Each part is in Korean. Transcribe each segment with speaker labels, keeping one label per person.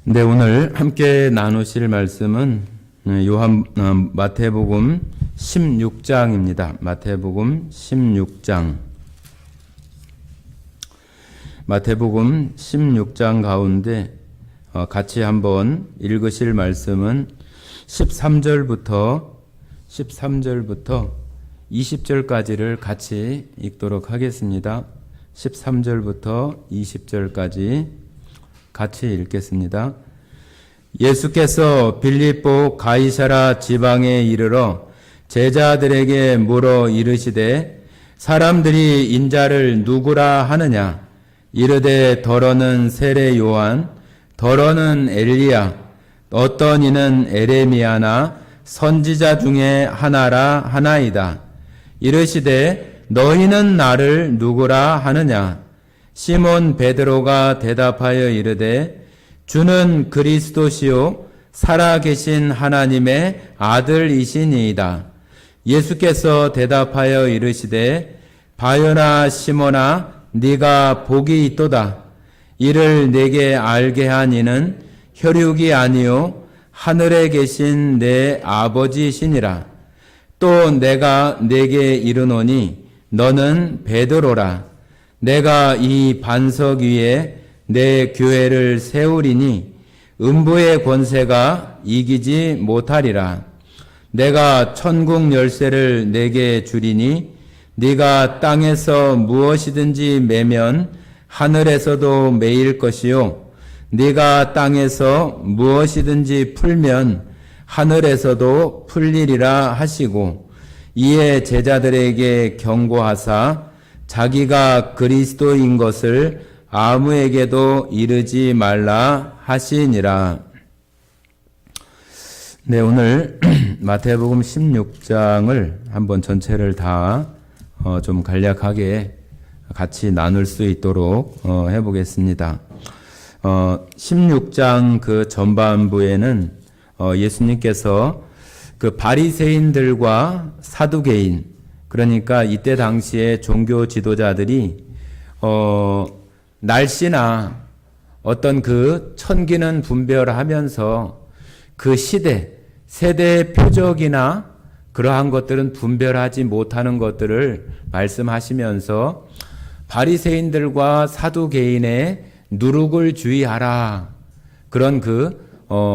Speaker 1: 네, 오늘 함께 나누실 말씀은 마태복음 16장입니다. 마태복음 16장. 마태복음 16장 가운데 같이 한번 읽으실 말씀은 13절부터 20절까지를 같이 읽도록 하겠습니다. 13절부터 20절까지 같이 읽겠습니다. 예수께서 빌립보 가이사라 지방에 이르러 제자들에게 물어 이르시되 사람들이 인자를 누구라 하느냐? 이르되 더러는 세례 요한, 더러는 엘리야, 어떤 이는 에레미야나 선지자 중에 하나라 하나이다. 이르시되 너희는 나를 누구라 하느냐? 시몬 베드로가 대답하여 이르되 주는 그리스도시요 살아계신 하나님의 아들이시니이다. 예수께서 대답하여 이르시되 바요나 시몬아 네가 복이 있도다. 이를 내게 알게 한 이는 혈육이 아니요 하늘에 계신 내 아버지시니라. 또 내가 네게 이르노니 너는 베드로라. 내가 이 반석 위에 내 교회를 세우리니 음부의 권세가 이기지 못하리라. 내가 천국 열쇠를 내게 주리니 네가 땅에서 무엇이든지 매면 하늘에서도 매일 것이요 네가 땅에서 무엇이든지 풀면 하늘에서도 풀리리라 하시고, 이에 제자들에게 경고하사 자기가 그리스도인 것을 아무에게도 이르지 말라 하시니라. 네, 오늘 마태복음 16장을 한번 전체를 다 좀 간략하게 같이 나눌 수 있도록 해보겠습니다. 16장 그 전반부에는 예수님께서 그 바리새인들과 사두개인, 그러니까 이때 당시에 종교 지도자들이 날씨나 어떤 그 천기는 분별하면서 그 세대의 표적이나 그러한 것들은 분별하지 못하는 것들을 말씀하시면서 바리새인들과 사두개인의 누룩을 주의하라, 그런 그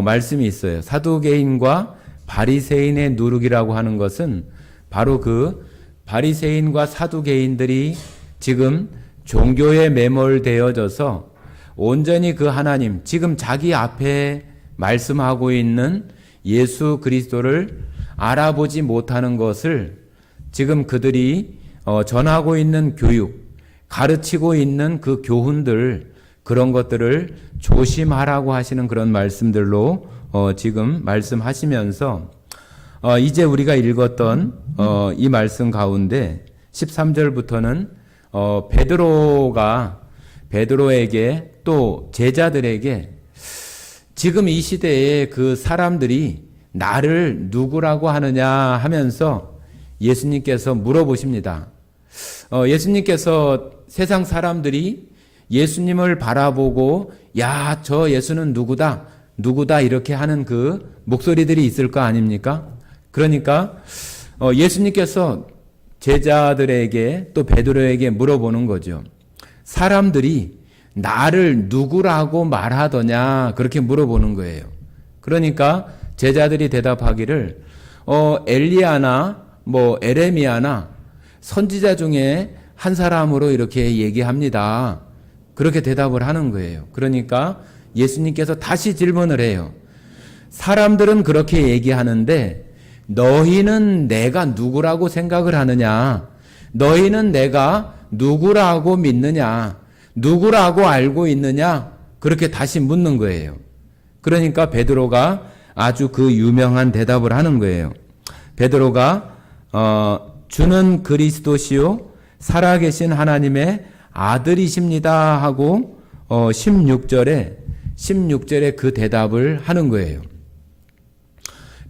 Speaker 1: 말씀이 있어요. 사두개인과 바리새인의 누룩이라고 하는 것은 바로 그 바리새인과 사두개인들이 지금 종교에 매몰되어져서 온전히 그 하나님, 지금 자기 앞에 말씀하고 있는 예수 그리스도를 알아보지 못하는 것을 지금 그들이 전하고 있는 교육, 가르치고 있는 그 교훈들, 그런 것들을 조심하라고 하시는 그런 말씀들로 지금 말씀하시면서 이제 우리가 읽었던 이 말씀 가운데 13절부터는 베드로에게 또 제자들에게 지금 이 시대에 그 사람들이 나를 누구라고 하느냐 하면서 예수님께서 물어보십니다. 예수님께서 세상 사람들이 예수님을 바라보고 야, 저 예수는 누구다 이렇게 하는 그 목소리들이 있을 거 아닙니까? 그러니까 예수님께서 제자들에게 또 베드로에게 물어보는 거죠. 사람들이 나를 누구라고 말하더냐, 그렇게 물어보는 거예요. 그러니까 제자들이 대답하기를 엘리야나 에레미야나 선지자 중에 한 사람으로 이렇게 얘기합니다. 그렇게 대답을 하는 거예요. 그러니까 예수님께서 다시 질문을 해요. 사람들은 그렇게 얘기하는데 너희는 내가 누구라고 생각을 하느냐? 너희는 내가 누구라고 믿느냐? 누구라고 알고 있느냐? 그렇게 다시 묻는 거예요. 그러니까 베드로가 아주 그 유명한 대답을 하는 거예요. 베드로가 주는 그리스도시요 살아계신 하나님의 아들이십니다 하고 16절에 그 대답을 하는 거예요.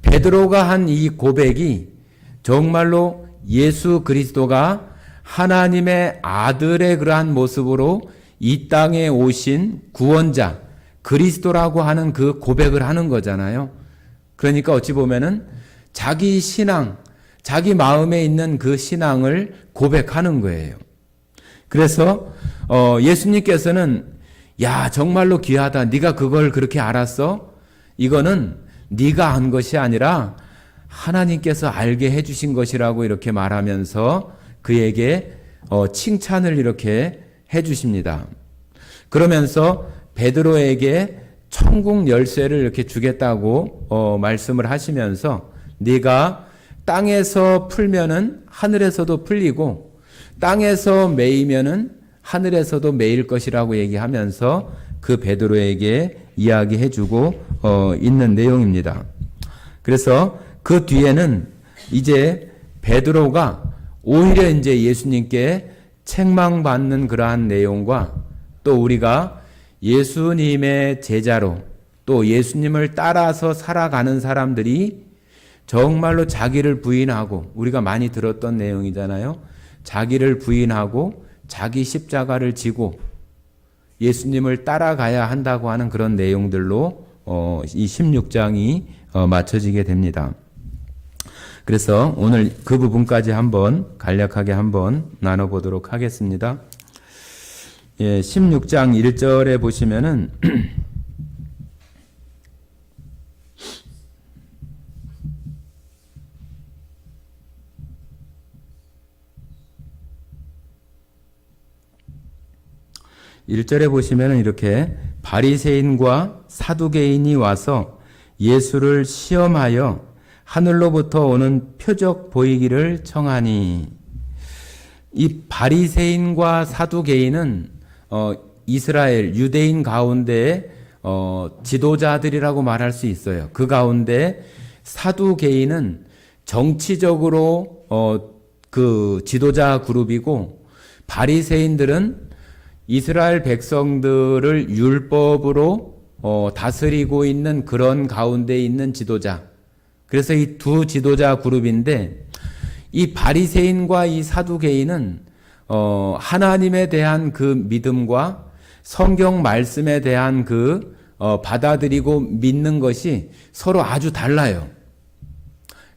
Speaker 1: 베드로가 한 이 고백이 정말로 예수 그리스도가 하나님의 아들의 그러한 모습으로 이 땅에 오신 구원자, 그리스도라고 하는 그 고백을 하는 거잖아요. 그러니까 어찌 보면은 자기 신앙, 자기 마음에 있는 그 신앙을 고백하는 거예요. 그래서 예수님께서는 야, 정말로 귀하다. 네가 그걸 그렇게 알았어? 이거는 네가 한 것이 아니라 하나님께서 알게 해주신 것이라고 이렇게 말하면서 그에게 칭찬을 이렇게 해주십니다. 그러면서 베드로에게 천국 열쇠를 이렇게 주겠다고 말씀을 하시면서 네가 땅에서 풀면은 하늘에서도 풀리고 땅에서 매이면은 하늘에서도 매일 것이라고 얘기하면서 그 베드로에게 이야기해주고 있는 내용입니다. 그래서 그 뒤에는 이제 베드로가 오히려 이제 예수님께 책망받는 그러한 내용과 또 우리가 예수님의 제자로 또 예수님을 따라서 살아가는 사람들이 정말로 자기를 부인하고 우리가 많이 들었던 내용이잖아요. 자기를 부인하고 자기 십자가를 지고 예수님을 따라가야 한다고 하는 그런 내용들로 이 16장이 맞춰지게 됩니다. 그래서 오늘 그 부분까지 한번 간략하게 한번 나눠보도록 하겠습니다. 16장 1절에 보시면은 1절에 보시면은 이렇게 바리새인과 사두개인이 와서 예수를 시험하여 하늘로부터 오는 표적 보이기를 청하니, 이 바리새인과 사두개인은 이스라엘 유대인 가운데 지도자들이라고 말할 수 있어요. 그 가운데 사두개인은 정치적으로 그 지도자 그룹이고, 바리새인들은 이스라엘 백성들을 율법으로 다스리고 있는 그런 가운데 있는 지도자. 그래서 이 두 지도자 그룹인데, 이 바리새인과 이 사두개인은 하나님에 대한 그 믿음과 성경 말씀에 대한 그 받아들이고 믿는 것이 서로 아주 달라요.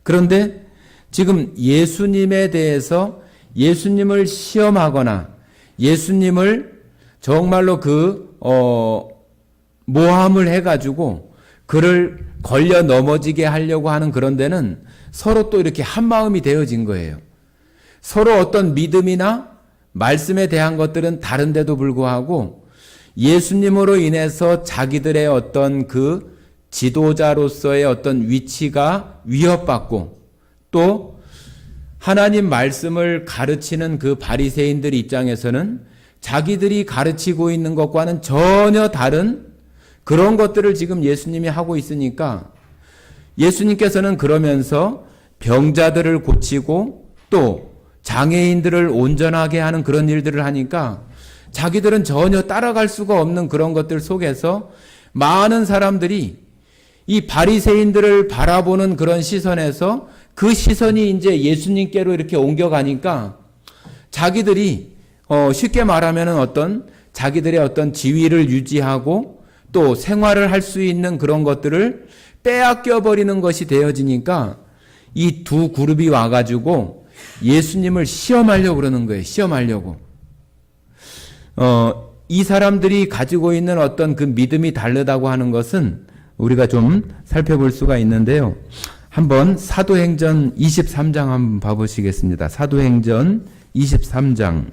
Speaker 1: 그런데 지금 예수님에 대해서 예수님을 시험하거나 예수님을 정말로 모함을 해가지고 그를 걸려 넘어지게 하려고 하는 그런 데는 서로 또 이렇게 한 마음이 되어진 거예요. 서로 어떤 믿음이나 말씀에 대한 것들은 다른데도 불구하고 예수님으로 인해서 자기들의 어떤 그 지도자로서의 어떤 위치가 위협받고, 또 하나님 말씀을 가르치는 그 바리새인들 입장에서는 자기들이 가르치고 있는 것과는 전혀 다른 그런 것들을 지금 예수님이 하고 있으니까, 예수님께서는 그러면서 병자들을 고치고 또 장애인들을 온전하게 하는 그런 일들을 하니까 자기들은 전혀 따라갈 수가 없는 그런 것들 속에서 많은 사람들이 이 바리새인들을 바라보는 그런 시선에서 그 시선이 이제 예수님께로 이렇게 옮겨가니까 자기들이 쉽게 말하면 자기들의 어떤 지위를 유지하고 또 생활을 할 수 있는 그런 것들을 빼앗겨 버리는 것이 되어지니까 이 두 그룹이 와가지고 예수님을 시험하려고 그러는 거예요. 시험하려고. 이 사람들이 가지고 있는 어떤 그 믿음이 다르다고 하는 것은 우리가 좀 살펴볼 수가 있는데요. 한번 사도행전 23장 한번 봐보시겠습니다. 사도행전 23장.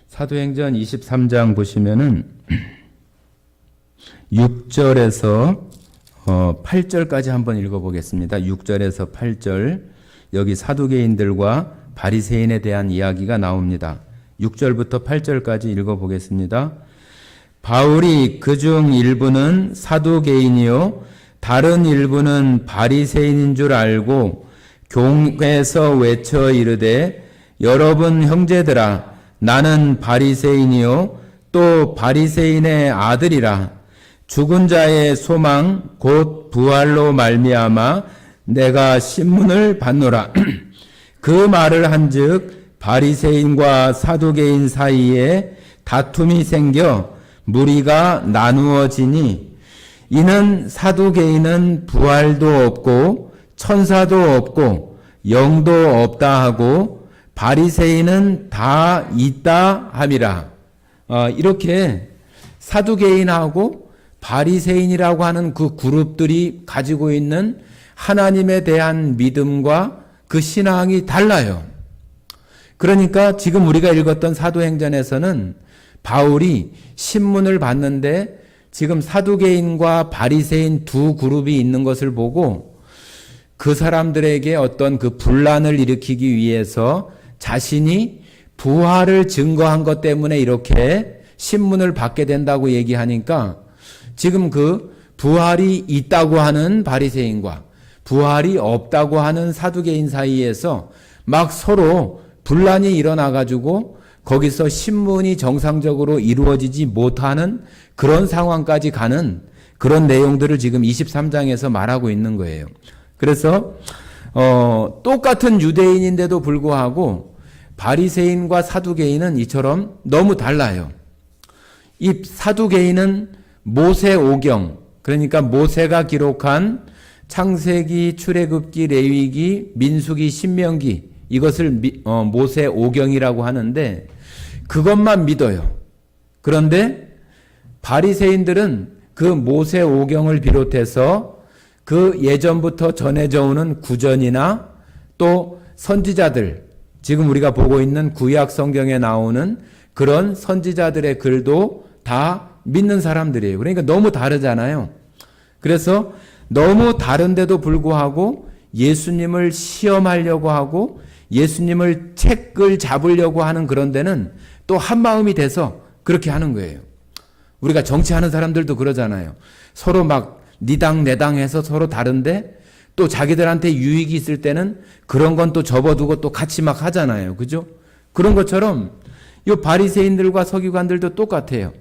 Speaker 1: 사도행전 23장 보시면은 6절에서 8절까지 한번 읽어보겠습니다. 6절에서 8절, 여기 사두개인들과 바리새인에 대한 이야기가 나옵니다. 6절부터 8절까지 읽어보겠습니다. 바울이 그중 일부는 사두개인이요 다른 일부는 바리새인인 줄 알고 교회에서 외쳐 이르되, 여러분 형제들아, 나는 바리새인이요 또 바리새인의 아들이라. 죽은 자의 소망 곧 부활로 말미암아 내가 신문을 받노라. 그 말을 한즉 바리새인과 사두개인 사이에 다툼이 생겨 무리가 나누어지니 이는 사두개인은 부활도 없고 천사도 없고 영도 없다 하고 바리새인은 다 있다 함이라. 이렇게 사두개인하고 바리새인이라고 하는 그 그룹들이 가지고 있는 하나님에 대한 믿음과 그 신앙이 달라요. 그러니까 지금 우리가 읽었던 사도행전에서는 바울이 신문을 받는데 지금 사두개인과 바리새인 두 그룹이 있는 것을 보고 그 사람들에게 어떤 그 분란을 일으키기 위해서 자신이 부활을 증거한 것 때문에 이렇게 신문을 받게 된다고 얘기하니까 지금 그 부활이 있다고 하는 바리새인과 부활이 없다고 하는 사두개인 사이에서 막 서로 분란이 일어나가지고 거기서 신문이 정상적으로 이루어지지 못하는 그런 상황까지 가는 그런 내용들을 지금 23장에서 말하고 있는 거예요. 그래서 똑같은 유대인인데도 불구하고 바리새인과 사두개인은 이처럼 너무 달라요. 이 사두개인은 모세오경, 그러니까 모세가 기록한 창세기, 출애굽기, 레위기, 민수기, 신명기, 이것을 모세오경이라고 하는데 그것만 믿어요. 그런데 바리새인들은 그 모세오경을 비롯해서 그 예전부터 전해져 오는 구전이나 또 선지자들, 지금 우리가 보고 있는 구약 성경에 나오는 그런 선지자들의 글도 다 믿는 사람들이에요. 그러니까 너무 다르잖아요. 그래서 너무 다른데도 불구하고 예수님을 시험하려고 하고 예수님을 책을 잡으려고 하는 그런 데는 또 한마음이 돼서 그렇게 하는 거예요. 우리가 정치하는 사람들도 그러잖아요. 서로 막 니당 내당 해서 서로 다른데 또 자기들한테 유익이 있을 때는 그런 건 또 접어두고 또 같이 막 하잖아요. 그죠? 그런 것처럼 이 바리새인들과 서기관들도 똑같아요.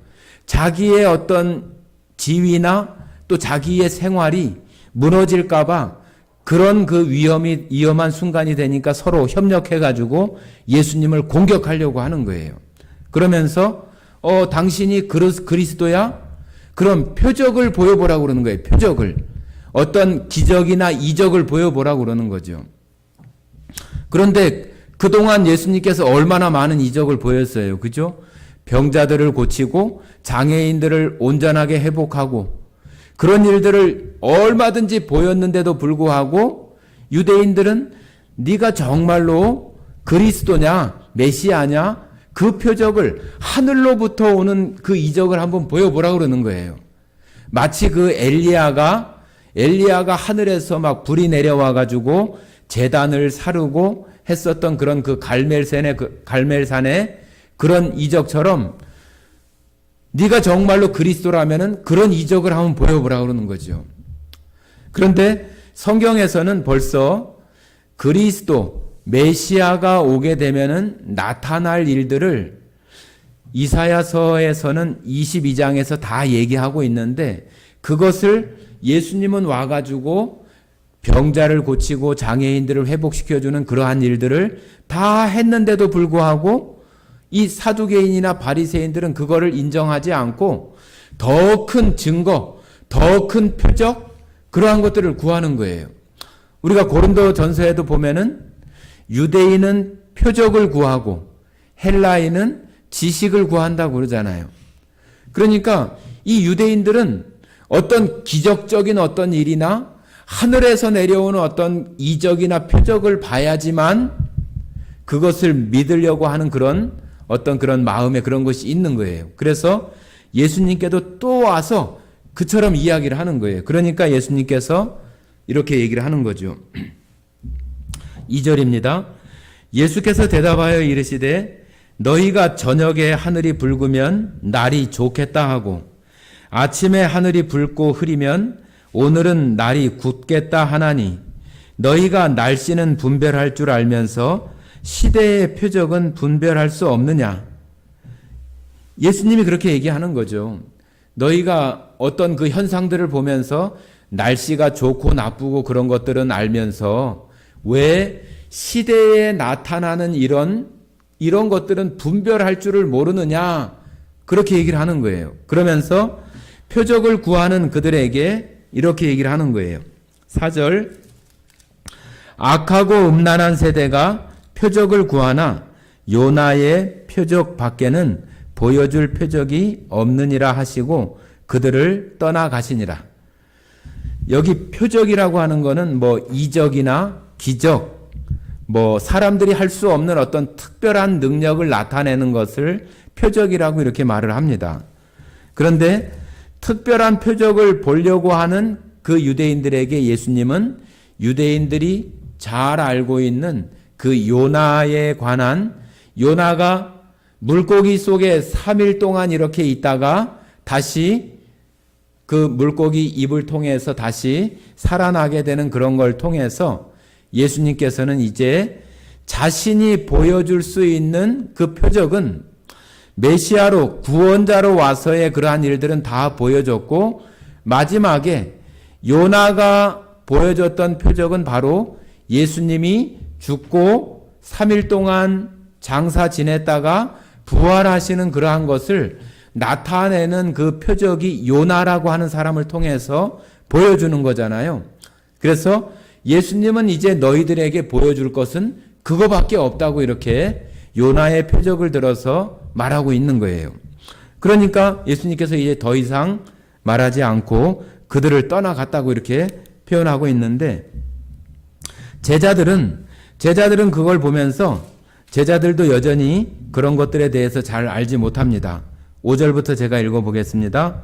Speaker 1: 자기의 어떤 지위나 또 자기의 생활이 무너질까봐 그런 그 위험한 순간이 되니까 서로 협력해가지고 예수님을 공격하려고 하는 거예요. 그러면서 당신이 그리스도야? 그럼 표적을 보여보라고 그러는 거예요. 표적을. 어떤 기적이나 이적을 보여보라고 그러는 거죠. 그런데 그동안 예수님께서 얼마나 많은 이적을 보였어요. 그죠? 병자들을 고치고 장애인들을 온전하게 회복하고 그런 일들을 얼마든지 보였는데도 불구하고 유대인들은 네가 정말로 그리스도냐 메시아냐 그 표적을 하늘로부터 오는 그 이적을 한번 보여보라고 그러는 거예요. 마치 그 엘리야가 하늘에서 막 불이 내려와 가지고 제단을 사르고 했었던 그런 그 갈멜산의 그런 이적처럼 네가 정말로 그리스도라면은 그런 이적을 한번 보여보라고 그러는 거죠. 그런데 성경에서는 벌써 그리스도 메시아가 오게 되면은 나타날 일들을 이사야서에서는 22장에서 다 얘기하고 있는데 그것을 예수님은 와가지고 병자를 고치고 장애인들을 회복시켜주는 그러한 일들을 다 했는데도 불구하고 이 사두개인이나 바리새인들은 그거를 인정하지 않고 더 큰 증거, 더 큰 표적 그러한 것들을 구하는 거예요. 우리가 고린도 전서에도 보면은 유대인은 표적을 구하고 헬라인은 지식을 구한다고 그러잖아요. 그러니까 이 유대인들은 어떤 기적적인 어떤 일이나 하늘에서 내려오는 어떤 이적이나 표적을 봐야지만 그것을 믿으려고 하는 그런 어떤 그런 마음에 그런 것이 있는 거예요. 그래서 예수님께도 또 와서 그처럼 이야기를 하는 거예요. 그러니까 예수님께서 이렇게 얘기를 하는 거죠. 2절입니다. 예수께서 대답하여 이르시되 너희가 저녁에 하늘이 붉으면 날이 좋겠다 하고 아침에 하늘이 붉고 흐리면 오늘은 날이 굳겠다 하나니 너희가 날씨는 분별할 줄 알면서 시대의 표적은 분별할 수 없느냐. 예수님이 그렇게 얘기하는 거죠. 너희가 어떤 그 현상들을 보면서 날씨가 좋고 나쁘고 그런 것들은 알면서 왜 시대에 나타나는 이런 것들은 분별할 줄을 모르느냐, 그렇게 얘기를 하는 거예요. 그러면서 표적을 구하는 그들에게 이렇게 얘기를 하는 거예요. 4절, 악하고 음란한 세대가 표적을 구하나 요나의 표적 밖에는 보여줄 표적이 없느니라 하시고 그들을 떠나가시니라. 여기 표적이라고 하는 거는 뭐 이적이나 기적, 뭐 사람들이 할 수 없는 어떤 특별한 능력을 나타내는 것을 표적이라고 이렇게 말을 합니다. 그런데 특별한 표적을 보려고 하는 그 유대인들에게 예수님은 유대인들이 잘 알고 있는 그 요나에 관한, 요나가 물고기 속에 3일 동안 이렇게 있다가 다시 그 물고기 입을 통해서 다시 살아나게 되는 그런 걸 통해서 예수님께서는 이제 자신이 보여줄 수 있는 그 표적은 메시아로, 구원자로 와서의 그러한 일들은 다 보여줬고, 마지막에 요나가 보여줬던 표적은 바로 예수님이 죽고 3일 동안 장사 지냈다가 부활하시는 그러한 것을 나타내는 그 표적이 요나라고 하는 사람을 통해서 보여주는 거잖아요. 그래서 예수님은 이제 너희들에게 보여줄 것은 그거밖에 없다고 이렇게 요나의 표적을 들어서 말하고 있는 거예요. 그러니까 예수님께서 이제 더 이상 말하지 않고 그들을 떠나갔다고 이렇게 표현하고 있는데, 제자들은 그걸 보면서 제자들도 여전히 그런 것들에 대해서 잘 알지 못합니다. 5절부터 제가 읽어보겠습니다.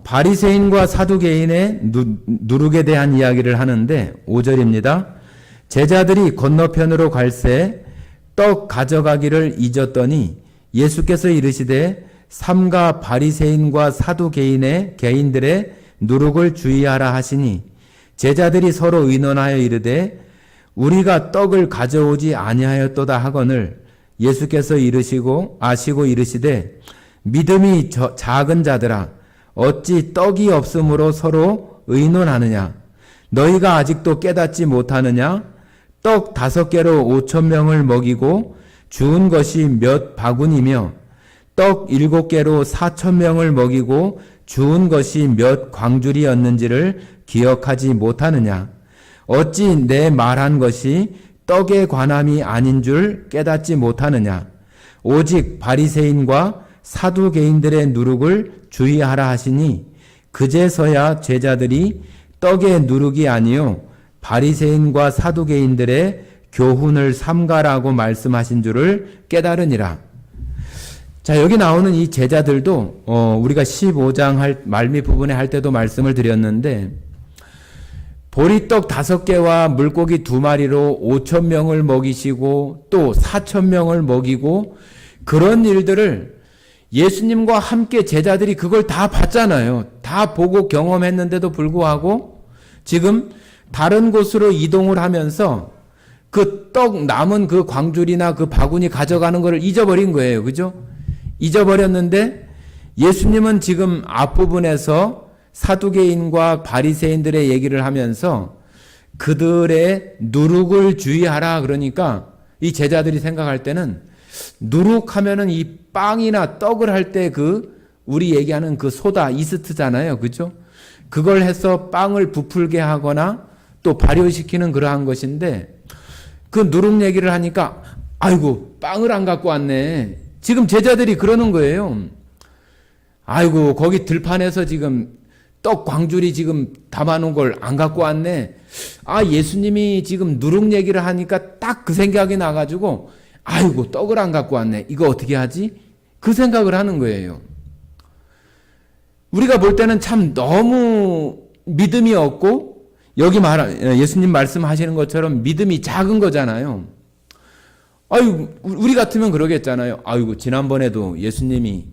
Speaker 1: 바리새인과 사두개인의 누룩에 대한 이야기를 하는데 5절입니다. 제자들이 건너편으로 갈새 떡 가져가기를 잊었더니 예수께서 이르시되 삼가 바리새인과 사두개인의 개인들의 누룩을 주의하라 하시니 제자들이 서로 의논하여 이르되 우리가 떡을 가져오지 아니하였도다 하거늘 예수께서 아시고 이르시되 믿음이 작은 자들아 어찌 떡이 없으므로 서로 의논하느냐 너희가 아직도 깨닫지 못하느냐 떡 5개로 5,000명을 먹이고 주운 것이 몇 바구니며 떡 7개로 4,000명을 먹이고 주운 것이 몇 광줄이었는지를 기억하지 못하느냐 어찌 내 말한 것이 떡의 관함이 아닌 줄 깨닫지 못하느냐 오직 바리새인과 사두개인들의 누룩을 주의하라 하시니 그제서야 제자들이 떡의 누룩이 아니요 바리새인과 사두개인들의 교훈을 삼가라고 말씀하신 줄을 깨달으니라. 자, 여기 나오는 이 제자들도 우리가 15장 말미 부분에 할 때도 말씀을 드렸는데 보리떡 5개와 물고기 2마리로 5,000명을 먹이시고 또 4,000명을 먹이고 그런 일들을 예수님과 함께 제자들이 그걸 다 봤잖아요. 다 보고 경험했는데도 불구하고 지금 다른 곳으로 이동을 하면서 그 떡 남은 그 광줄이나 그 바구니 가져가는 것을 잊어버린 거예요. 그죠? 잊어버렸는데 예수님은 지금 앞부분에서 사두개인과 바리새인들의 얘기를 하면서 그들의 누룩을 주의하라 그러니까 이 제자들이 생각할 때는 누룩하면은 이 빵이나 떡을 할 때 우리 얘기하는 그 소다, 이스트잖아요. 그죠? 그걸 해서 빵을 부풀게 하거나 또 발효시키는 그러한 것인데 그 누룩 얘기를 하니까 아이고 빵을 안 갖고 왔네. 지금 제자들이 그러는 거예요. 아이고 거기 들판에서 지금 떡 광줄이 지금 담아놓은 걸 안 갖고 왔네. 아 예수님이 지금 누룩 얘기를 하니까 딱 그 생각이 나가지고 아이고 떡을 안 갖고 왔네. 이거 어떻게 하지? 그 생각을 하는 거예요. 우리가 볼 때는 참 너무 믿음이 없고 여기 예수님 말씀하시는 것처럼 믿음이 작은 거잖아요. 아유 우리 같으면 그러겠잖아요. 아이고 지난번에도 예수님이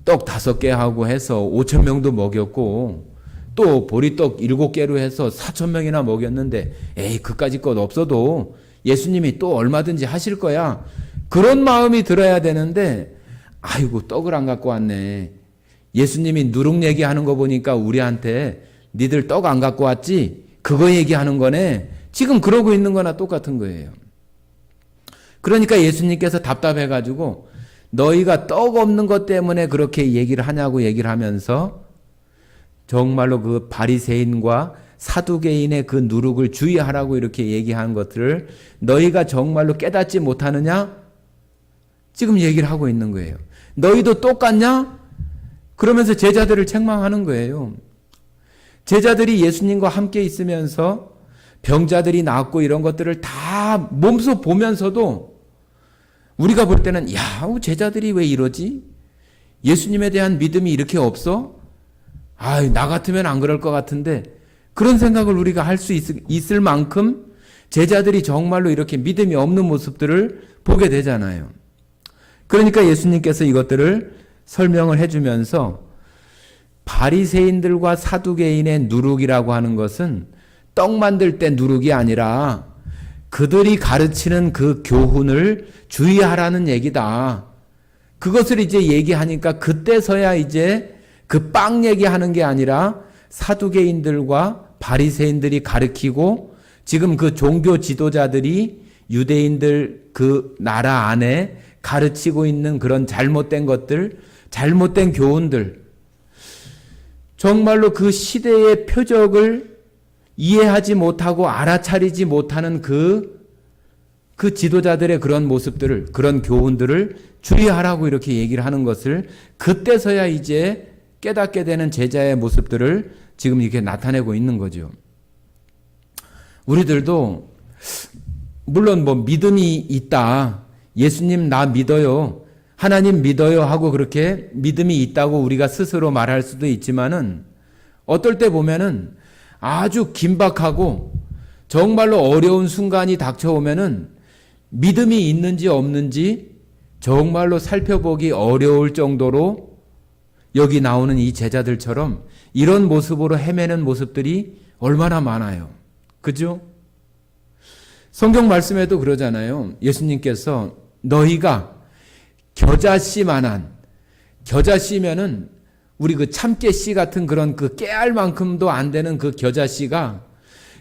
Speaker 1: 떡 5개 하고 해서 5,000명도 먹였고 또 보리떡 7개로 해서 4,000명이나 먹였는데 에이 그까짓 것 없어도 예수님이 또 얼마든지 하실 거야. 그런 마음이 들어야 되는데 아이고 떡을 안 갖고 왔네. 예수님이 누룩 얘기하는 거 보니까 우리한테 니들 떡 안 갖고 왔지? 그거 얘기하는 거네. 지금 그러고 있는 거나 똑같은 거예요. 그러니까 예수님께서 답답해가지고 너희가 떡 없는 것 때문에 그렇게 얘기를 하냐고 얘기를 하면서 정말로 그 바리새인과 사두개인의 그 누룩을 주의하라고 이렇게 얘기한 것들을 너희가 정말로 깨닫지 못하느냐? 지금 얘기를 하고 있는 거예요. 너희도 똑같냐? 그러면서 제자들을 책망하는 거예요. 제자들이 예수님과 함께 있으면서 병자들이 낫고 이런 것들을 다 몸소 보면서도 우리가 볼 때는 야, 제자들이 왜 이러지? 예수님에 대한 믿음이 이렇게 없어? 아, 나 같으면 안 그럴 것 같은데 그런 생각을 우리가 할 수 있을 만큼 제자들이 정말로 이렇게 믿음이 없는 모습들을 보게 되잖아요. 그러니까 예수님께서 이것들을 설명을 해주면서 바리새인들과 사두개인의 누룩이라고 하는 것은 떡 만들 때 누룩이 아니라 그들이 가르치는 그 교훈을 주의하라는 얘기다. 그것을 이제 얘기하니까 그때서야 이제 그 빵 얘기하는 게 아니라 사두개인들과 바리새인들이 가르치고 지금 그 종교 지도자들이 유대인들 그 나라 안에 가르치고 있는 그런 잘못된 것들, 잘못된 교훈들, 정말로 그 시대의 표적을 이해하지 못하고 알아차리지 못하는 그 지도자들의 그런 모습들을, 그런 교훈들을 주의하라고 이렇게 얘기를 하는 것을 그때서야 이제 깨닫게 되는 제자의 모습들을 지금 이렇게 나타내고 있는 거죠. 우리들도 물론 뭐 믿음이 있다. 예수님 나 믿어요. 하나님 믿어요 하고 그렇게 믿음이 있다고 우리가 스스로 말할 수도 있지만은 어떨 때 보면은 아주 긴박하고 정말로 어려운 순간이 닥쳐오면은 믿음이 있는지 없는지 정말로 살펴보기 어려울 정도로 여기 나오는 이 제자들처럼 이런 모습으로 헤매는 모습들이 얼마나 많아요. 그죠? 성경 말씀에도 그러잖아요. 예수님께서 너희가 겨자씨만한, 겨자씨면은 우리 그 참깨씨 같은 그런 그 깨알만큼도 안 되는 그 겨자씨가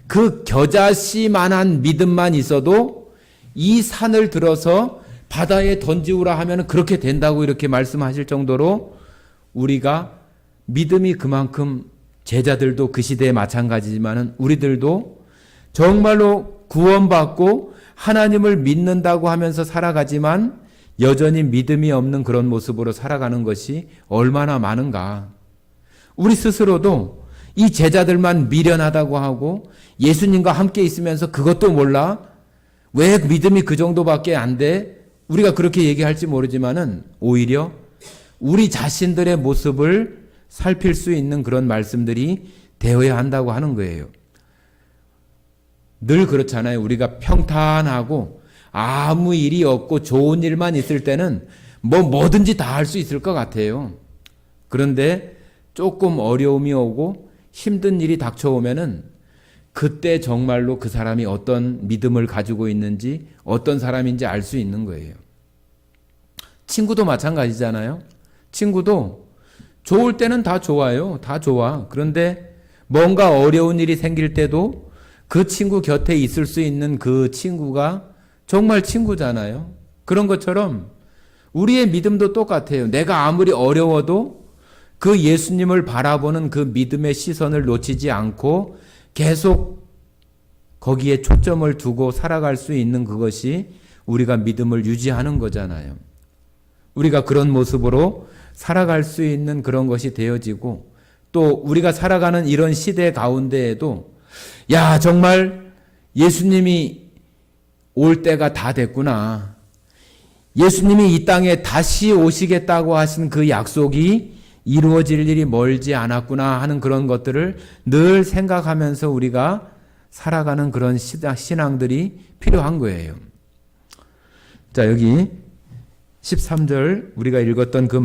Speaker 1: 그 겨자씨만한 믿음만 있어도 이 산을 들어서 바다에 던지우라 하면 그렇게 된다고 이렇게 말씀하실 정도로 우리가 믿음이 그만큼 제자들도 그 시대에 마찬가지지만은 우리들도 정말로 구원받고 하나님을 믿는다고 하면서 살아가지만 여전히 믿음이 없는 그런 모습으로 살아가는 것이 얼마나 많은가. 우리 스스로도 이 제자들만 미련하다고 하고 예수님과 함께 있으면서 그것도 몰라? 왜 믿음이 그 정도밖에 안 돼? 우리가 그렇게 얘기할지 모르지만은 오히려 우리 자신들의 모습을 살필 수 있는 그런 말씀들이 되어야 한다고 하는 거예요. 늘 그렇잖아요. 우리가 평탄하고 아무 일이 없고 좋은 일만 있을 때는 뭐든지 다 할 수 있을 것 같아요. 그런데 조금 어려움이 오고 힘든 일이 닥쳐오면은 그때 정말로 그 사람이 어떤 믿음을 가지고 있는지 어떤 사람인지 알 수 있는 거예요. 친구도 마찬가지잖아요. 친구도 좋을 때는 다 좋아요. 다 좋아. 그런데 뭔가 어려운 일이 생길 때도 그 친구 곁에 있을 수 있는 그 친구가 정말 친구잖아요. 그런 것처럼 우리의 믿음도 똑같아요. 내가 아무리 어려워도 그 예수님을 바라보는 그 믿음의 시선을 놓치지 않고 계속 거기에 초점을 두고 살아갈 수 있는 그것이 우리가 믿음을 유지하는 거잖아요. 우리가 그런 모습으로 살아갈 수 있는 그런 것이 되어지고 또 우리가 살아가는 이런 시대 가운데에도 야, 정말 예수님이 올 때가 다 됐구나. 예수님이 이 땅에 다시 오시겠다고 하신 그 약속이 이루어질 일이 멀지 않았구나 하는 그런 것들을 늘 생각하면서 우리가 살아가는 그런 신앙들이 필요한 거예요. 자, 여기 13절 우리가 읽었던 그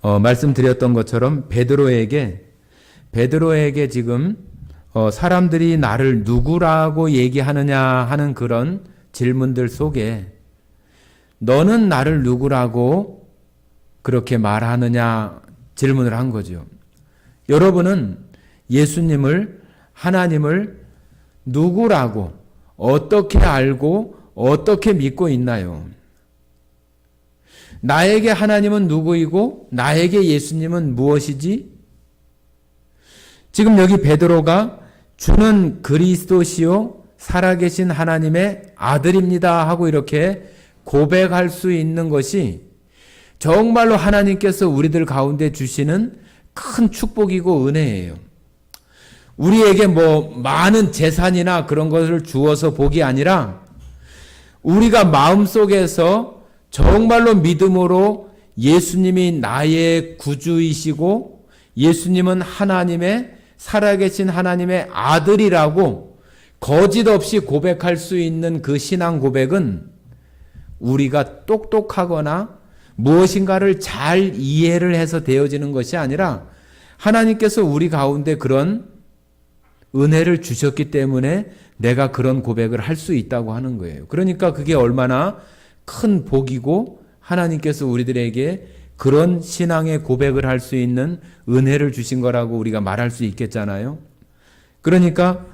Speaker 1: 말씀드렸던 것처럼 베드로에게 지금 사람들이 나를 누구라고 얘기하느냐 하는 그런 질문들 속에 너는 나를 누구라고 그렇게 말하느냐 질문을 한 거죠. 여러분은 예수님을, 하나님을 누구라고, 어떻게 알고, 어떻게 믿고 있나요? 나에게 하나님은 누구이고 나에게 예수님은 무엇이지? 지금 여기 베드로가 주는 그리스도시요 살아계신 하나님의 아들입니다 하고 이렇게 고백할 수 있는 것이 정말로 하나님께서 우리들 가운데 주시는 큰 축복이고 은혜예요. 우리에게 많은 재산이나 그런 것을 주어서 복이 아니라 우리가 마음속에서 정말로 믿음으로 예수님이 나의 구주이시고 예수님은 하나님의 살아계신 하나님의 아들이라고 거짓 없이 고백할 수 있는 그 신앙 고백은 우리가 똑똑하거나 무엇인가를 잘 이해를 해서 되어지는 것이 아니라 하나님께서 우리 가운데 그런 은혜를 주셨기 때문에 내가 그런 고백을 할 수 있다고 하는 거예요. 그러니까 그게 얼마나 큰 복이고 하나님께서 우리들에게 그런 신앙의 고백을 할 수 있는 은혜를 주신 거라고 우리가 말할 수 있겠잖아요. 그러니까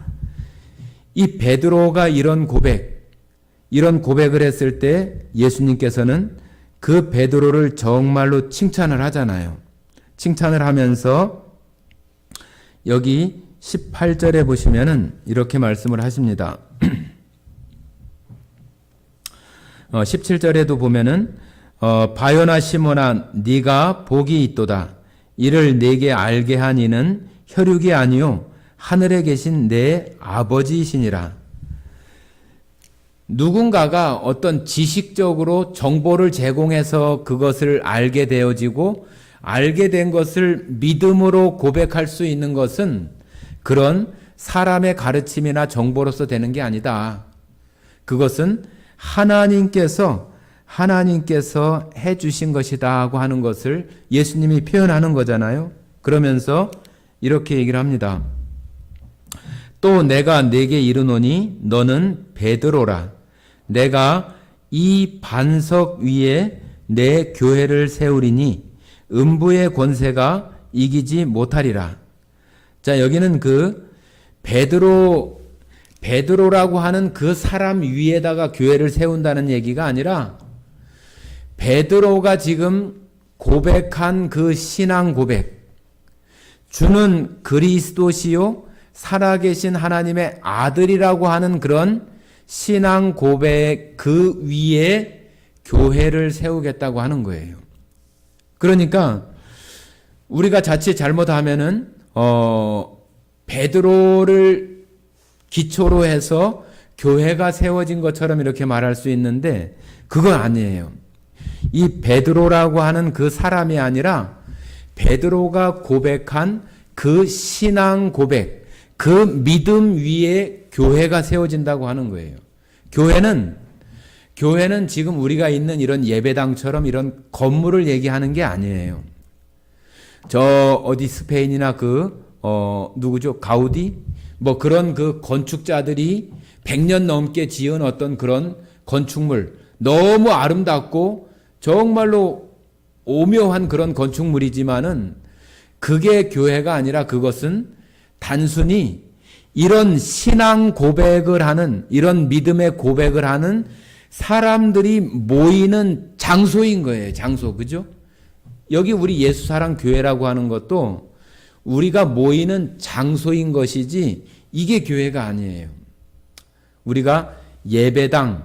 Speaker 1: 이 베드로가 이런 고백을 했을 때 예수님께서는 그 베드로를 정말로 칭찬을 하잖아요. 칭찬을 하면서 여기 18절에 보시면은 이렇게 말씀을 하십니다. 17절에도 보면은 바요나 시몬아 네가 복이 있도다. 이를 네게 알게 한 이는 혈육이 아니요 하늘에 계신 내 아버지이시니라. 누군가가 어떤 지식적으로 정보를 제공해서 그것을 알게 되어지고 알게 된 것을 믿음으로 고백할 수 있는 것은 그런 사람의 가르침이나 정보로서 되는 게 아니다. 그것은 하나님께서 해주신 것이다 하고 하는 것을 예수님이 표현하는 거잖아요. 그러면서 이렇게 얘기를 합니다. 또 내가 네게 이르노니 너는 베드로라. 내가 이 반석 위에 내 교회를 세우리니 음부의 권세가 이기지 못하리라. 자, 여기는 그 베드로라고 하는 그 사람 위에다가 교회를 세운다는 얘기가 아니라 베드로가 지금 고백한 그 신앙 고백, 주는 그리스도시요 살아계신 하나님의 아들이라고 하는 그런 신앙 고백 그 위에 교회를 세우겠다고 하는 거예요. 그러니까 우리가 자칫 잘못하면은 베드로를 기초로 해서 교회가 세워진 것처럼 이렇게 말할 수 있는데 그건 아니에요. 이 베드로라고 하는 그 사람이 아니라 베드로가 고백한 그 신앙 고백, 그 믿음 위에 교회가 세워진다고 하는 거예요. 교회는 지금 우리가 있는 이런 예배당처럼 이런 건물을 얘기하는 게 아니에요. 저 어디 스페인이나 누구죠? 가우디? 그런 그 건축자들이 100년 넘게 지은 어떤 그런 건축물, 너무 아름답고 정말로 오묘한 그런 건축물이지만은 그게 교회가 아니라 그것은 단순히 이런 신앙 고백을 하는, 이런 믿음의 고백을 하는 사람들이 모이는 장소인 거예요. 장소. 그죠? 여기 우리 예수사랑 교회라고 하는 것도 우리가 모이는 장소인 것이지 이게 교회가 아니에요. 우리가 예배당,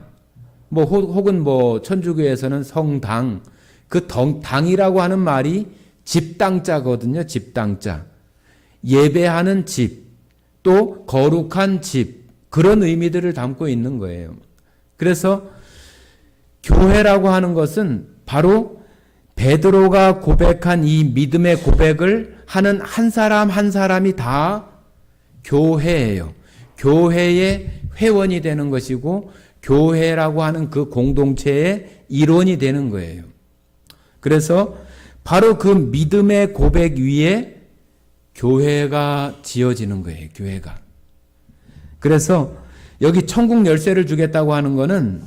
Speaker 1: 혹은 천주교에서는 성당, 그 당이라고 하는 말이 집당자거든요. 집당자. 예배하는 집, 또 거룩한 집, 그런 의미들을 담고 있는 거예요. 그래서 교회라고 하는 것은 바로 베드로가 고백한 이 믿음의 고백을 하는 한 사람 한 사람이 다 교회예요. 교회의 회원이 되는 것이고 교회라고 하는 그 공동체의 일원이 되는 거예요. 그래서 바로 그 믿음의 고백 위에 교회가 지어지는 거예요. 교회가. 그래서 여기 천국 열쇠를 주겠다고 하는 거는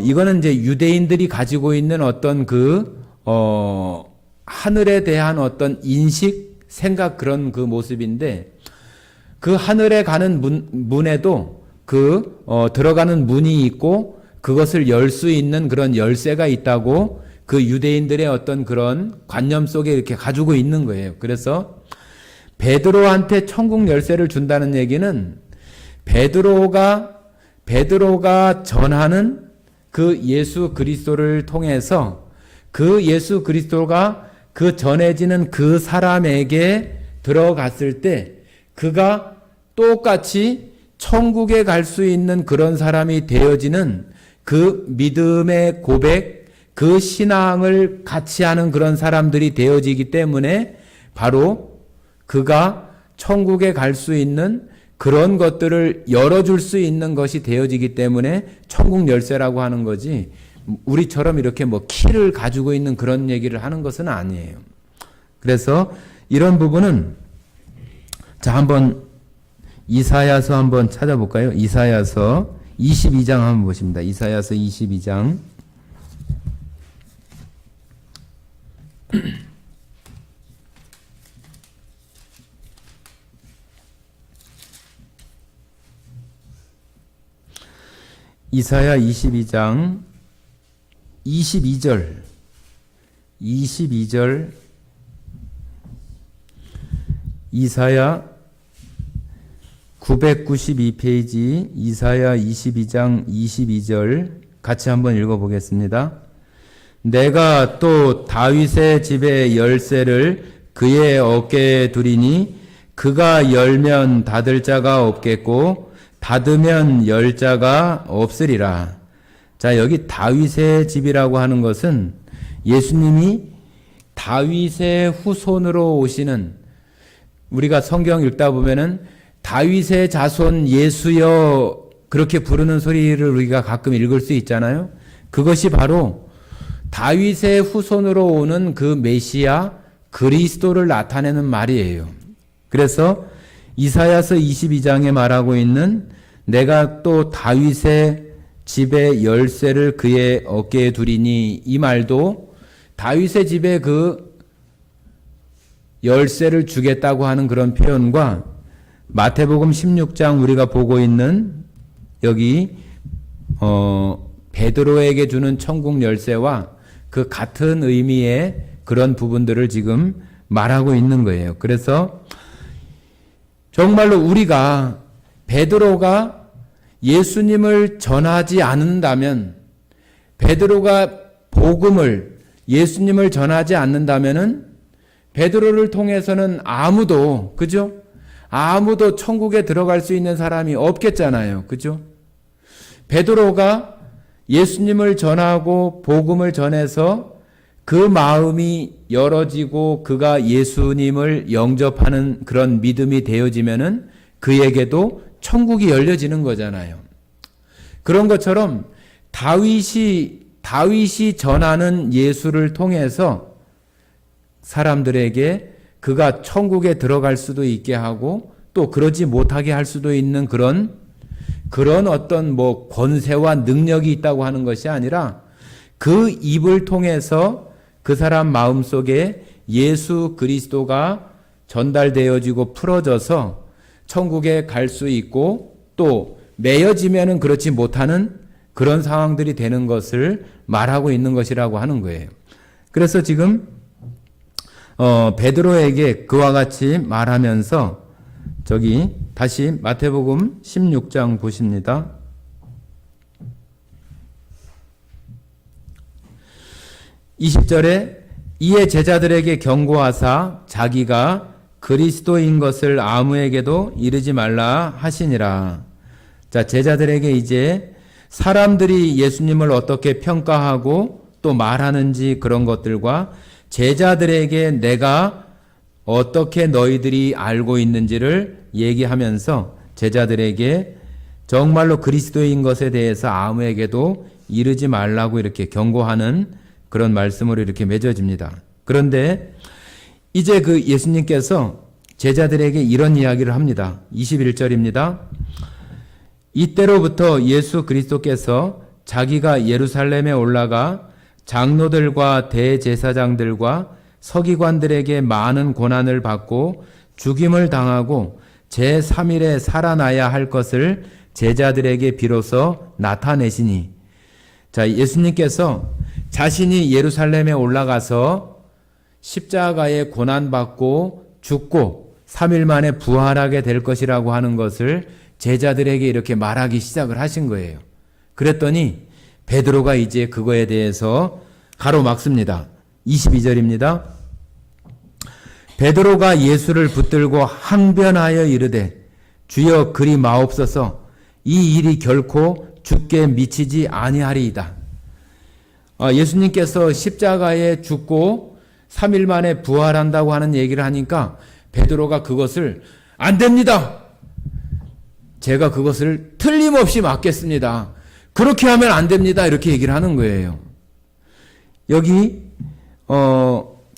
Speaker 1: 이거는 이제 유대인들이 가지고 있는 어떤 하늘에 대한 어떤 인식, 생각 그런 그 모습인데 그 하늘에 가는 문에도 들어가는 문이 있고 그것을 열 수 있는 그런 열쇠가 있다고 그 유대인들의 어떤 그런 관념 속에 이렇게 가지고 있는 거예요. 그래서 베드로한테 천국 열쇠를 준다는 얘기는 베드로가 전하는 그 예수 그리스도를 통해서 그 예수 그리스도가 그 전해지는 그 사람에게 들어갔을 때 그가 똑같이 천국에 갈 수 있는 그런 사람이 되어지는 그 믿음의 고백, 그 신앙을 같이 하는 그런 사람들이 되어지기 때문에 바로 그가 천국에 갈 수 있는 그런 것들을 열어줄 수 있는 것이 되어지기 때문에 천국 열쇠라고 하는 거지 우리처럼 이렇게 뭐 키를 가지고 있는 그런 얘기를 하는 것은 아니에요. 그래서 이런 부분은 자 한번 이사야서 한번 찾아볼까요? 이사야서 22장 한번 보십니다. 이사야서 22장 이사야 22장 22절 이사야 992페이지 이사야 22장 22절 같이 한번 읽어보겠습니다. 내가 또 다윗의 집의 열쇠를 그의 어깨에 두리니 그가 열면 닫을 자가 없겠고 닫으면 열 자가 없으리라. 자, 여기 다윗의 집이라고 하는 것은 예수님이 다윗의 후손으로 오시는 우리가 성경 읽다 보면은 다윗의 자손 예수여 그렇게 부르는 소리를 우리가 가끔 읽을 수 있잖아요. 그것이 바로 다윗의 후손으로 오는 그 메시아 그리스도를 나타내는 말이에요. 그래서 이사야서 22장에 말하고 있는 내가 또 다윗의 집의 열쇠를 그의 어깨에 두리니 이 말도 다윗의 집에 그 열쇠를 주겠다고 하는 그런 표현과 마태복음 16장 우리가 보고 있는 여기 베드로에게 주는 천국 열쇠와 그 같은 의미의 그런 부분들을 지금 말하고 있는 거예요. 그래서 정말로 우리가 베드로가 예수님을 전하지 않는다면 베드로가 복음을 예수님을 전하지 않는다면은 베드로를 통해서는 아무도 그죠? 아무도 천국에 들어갈 수 있는 사람이 없겠잖아요. 그죠? 베드로가 예수님을 전하고 복음을 전해서 그 마음이 열어지고 그가 예수님을 영접하는 그런 믿음이 되어지면은 그에게도 천국이 열려지는 거잖아요. 그런 것처럼 다윗이 전하는 예수를 통해서 사람들에게 그가 천국에 들어갈 수도 있게 하고 또 그러지 못하게 할 수도 있는 그런 어떤 뭐 권세와 능력이 있다고 하는 것이 아니라 그 입을 통해서 그 사람 마음속에 예수 그리스도가 전달되어지고 풀어져서 천국에 갈 수 있고 또 매여지면은 그렇지 못하는 그런 상황들이 되는 것을 말하고 있는 것이라고 하는 거예요. 그래서 지금 베드로에게 그와 같이 말하면서 저기 다시 마태복음 16장 보십니다. 20절에 이에 제자들에게 경고하사 자기가 그리스도인 것을 아무에게도 이르지 말라 하시니라. 자, 제자들에게 이제 사람들이 예수님을 어떻게 평가하고 또 말하는지 그런 것들과 제자들에게 내가 어떻게 너희들이 알고 있는지를 얘기하면서 제자들에게 정말로 그리스도인 것에 대해서 아무에게도 이르지 말라고 이렇게 경고하는 그런 말씀으로 이렇게 맺어집니다. 그런데 이제 그 예수님께서 제자들에게 이런 이야기를 합니다. 21절입니다. 이때로부터 예수 그리스도께서 자기가 예루살렘에 올라가 장로들과 대제사장들과 서기관들에게 많은 고난을 받고 죽임을 당하고 제3일에 살아나야 할 것을 제자들에게 비로소 나타내시니. 자, 예수님께서 자신이 예루살렘에 올라가서 십자가에 고난받고 죽고 3일 만에 부활하게 될 것이라고 하는 것을 제자들에게 이렇게 말하기 시작을 하신 거예요. 그랬더니 베드로가 이제 그거에 대해서 가로막습니다. 22절입니다. 베드로가 예수를 붙들고 항변하여 이르되 주여 그리 마옵소서 이 일이 결코 주께 미치지 아니하리이다. 예수님께서 십자가에 죽고 3일 만에 부활한다고 하는 얘기를 하니까 베드로가 그것을 안 됩니다. 제가 그것을 틀림없이 막겠습니다. 그렇게 하면 안 됩니다. 이렇게 얘기를 하는 거예요. 여기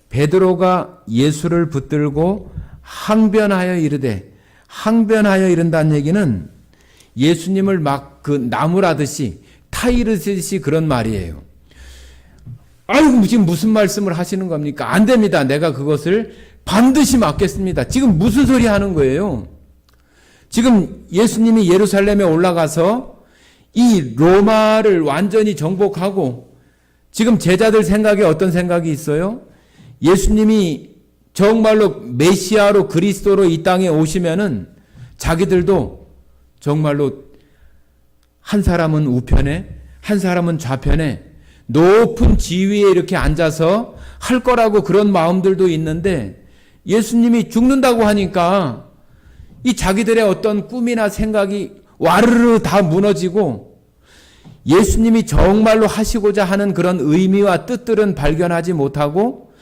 Speaker 1: 베드로가 예수를 붙들고 항변하여 이르되, 항변하여 이른다는 얘기는 예수님을 막 그 나무라듯이 타이르듯이 그런 말이에요. 아이고 지금 무슨 말씀을 하시는 겁니까? 안 됩니다. 내가 그것을 반드시 막겠습니다. 지금 무슨 소리 하는 거예요? 지금 예수님이 예루살렘에 올라가서 이 로마를 완전히 정복하고 지금 제자들 생각에 어떤 생각이 있어요? 예수님이 정말로 메시아로 그리스도로 이 땅에 오시면은 자기들도 정말로 한 사람은 우편에 한 사람은 좌편에 높은 지위에 이렇게 앉아서 할 거라고 그런 마음들도 있는데 예수님이 죽는다고 하니까 이 자기들의 어떤 꿈이나 생각이 와르르 다 무너지고 예수님이 정말로 하시고자 하는 그런 의미와 뜻들은 발견하지 못하고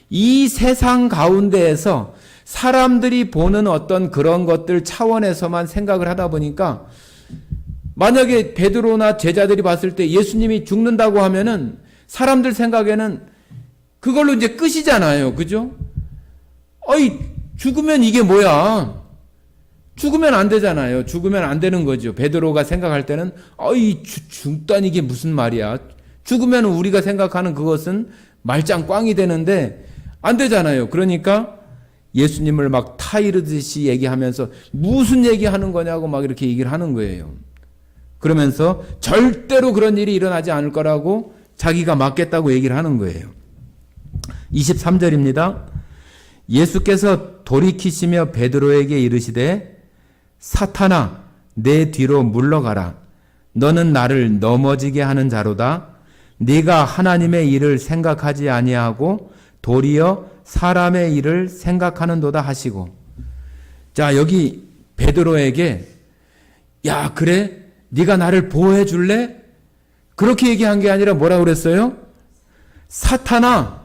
Speaker 1: 이 세상 가운데에서 사람들이 보는 어떤 그런 것들 차원에서만 생각을 하다 보니까 만약에 베드로나 제자들이 봤을 때 예수님이 죽는다고 하면은 사람들 생각에는 그걸로 이제 끝이잖아요. 그죠? 어이, 죽으면 이게 뭐야? 죽으면 안 되잖아요. 죽으면 안 되는 거죠. 베드로가 생각할 때는 어이, 죽다니 이게 무슨 말이야? 죽으면 우리가 생각하는 그것은 말짱 꽝이 되는데 안 되잖아요. 그러니까 예수님을 막 타이르듯이 얘기하면서 무슨 얘기하는 거냐고 막 이렇게 얘기를 하는 거예요. 그러면서 절대로 그런 일이 일어나지 않을 거라고 자기가 막겠다고 얘기를 하는 거예요. 23절입니다. 예수께서 돌이키시며 베드로에게 이르시되 사탄아 내 뒤로 물러가라. 너는 나를 넘어지게 하는 자로다. 네가 하나님의 일을 생각하지 아니하고 도리어 사람의 일을 생각하는도다 하시고. 자, 여기 베드로에게 야, 그래? 네가 나를 보호해 줄래? 그렇게 얘기한 게 아니라 뭐라고 그랬어요? 사탄아,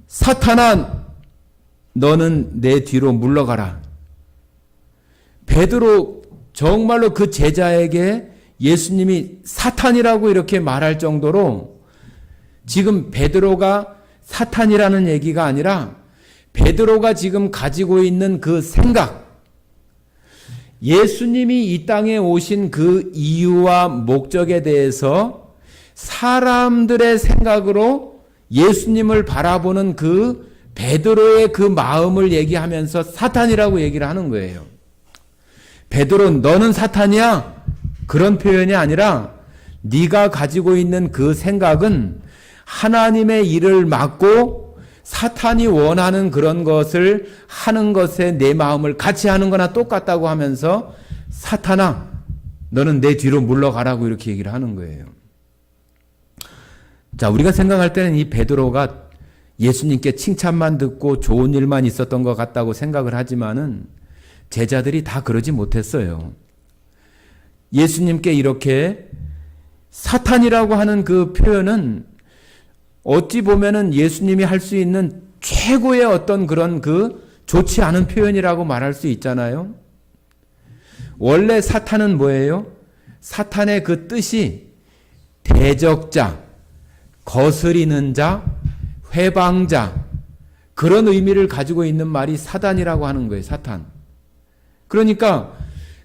Speaker 1: 사탄아, 너는 내 뒤로 물러가라. 베드로 정말로 그 제자에게 예수님이 사탄이라고 이렇게 말할 정도로 지금 베드로가 사탄이라는 얘기가 아니라 베드로가 지금 가지고 있는 그 생각, 예수님이 이 땅에 오신 그 이유와 목적에 대해서 사람들의 생각으로 예수님을 바라보는 그 베드로의 그 마음을 얘기하면서 사탄이라고 얘기를 하는 거예요. 베드로 너는 사탄이야? 그런 표현이 아니라 네가 가지고 있는 그 생각은 하나님의 일을 막고 사탄이 원하는 그런 것을 하는 것에 내 마음을 같이 하는 거나 똑같다고 하면서 사탄아 너는 내 뒤로 물러가라고 이렇게 얘기를 하는 거예요. 자, 우리가 생각할 때는 이 베드로가 예수님께 칭찬만 듣고 좋은 일만 있었던 것 같다고 생각을 하지만은 제자들이 다 그러지 못했어요. 예수님께 이렇게 사탄이라고 하는 그 표현은 어찌 보면은 예수님이 할 수 있는 최고의 어떤 그런 그 좋지 않은 표현이라고 말할 수 있잖아요. 원래 사탄은 뭐예요? 사탄의 그 뜻이 대적자, 거스리는 자, 회방자, 그런 의미를 가지고 있는 말이 사단이라고 하는 거예요. 사탄. 그러니까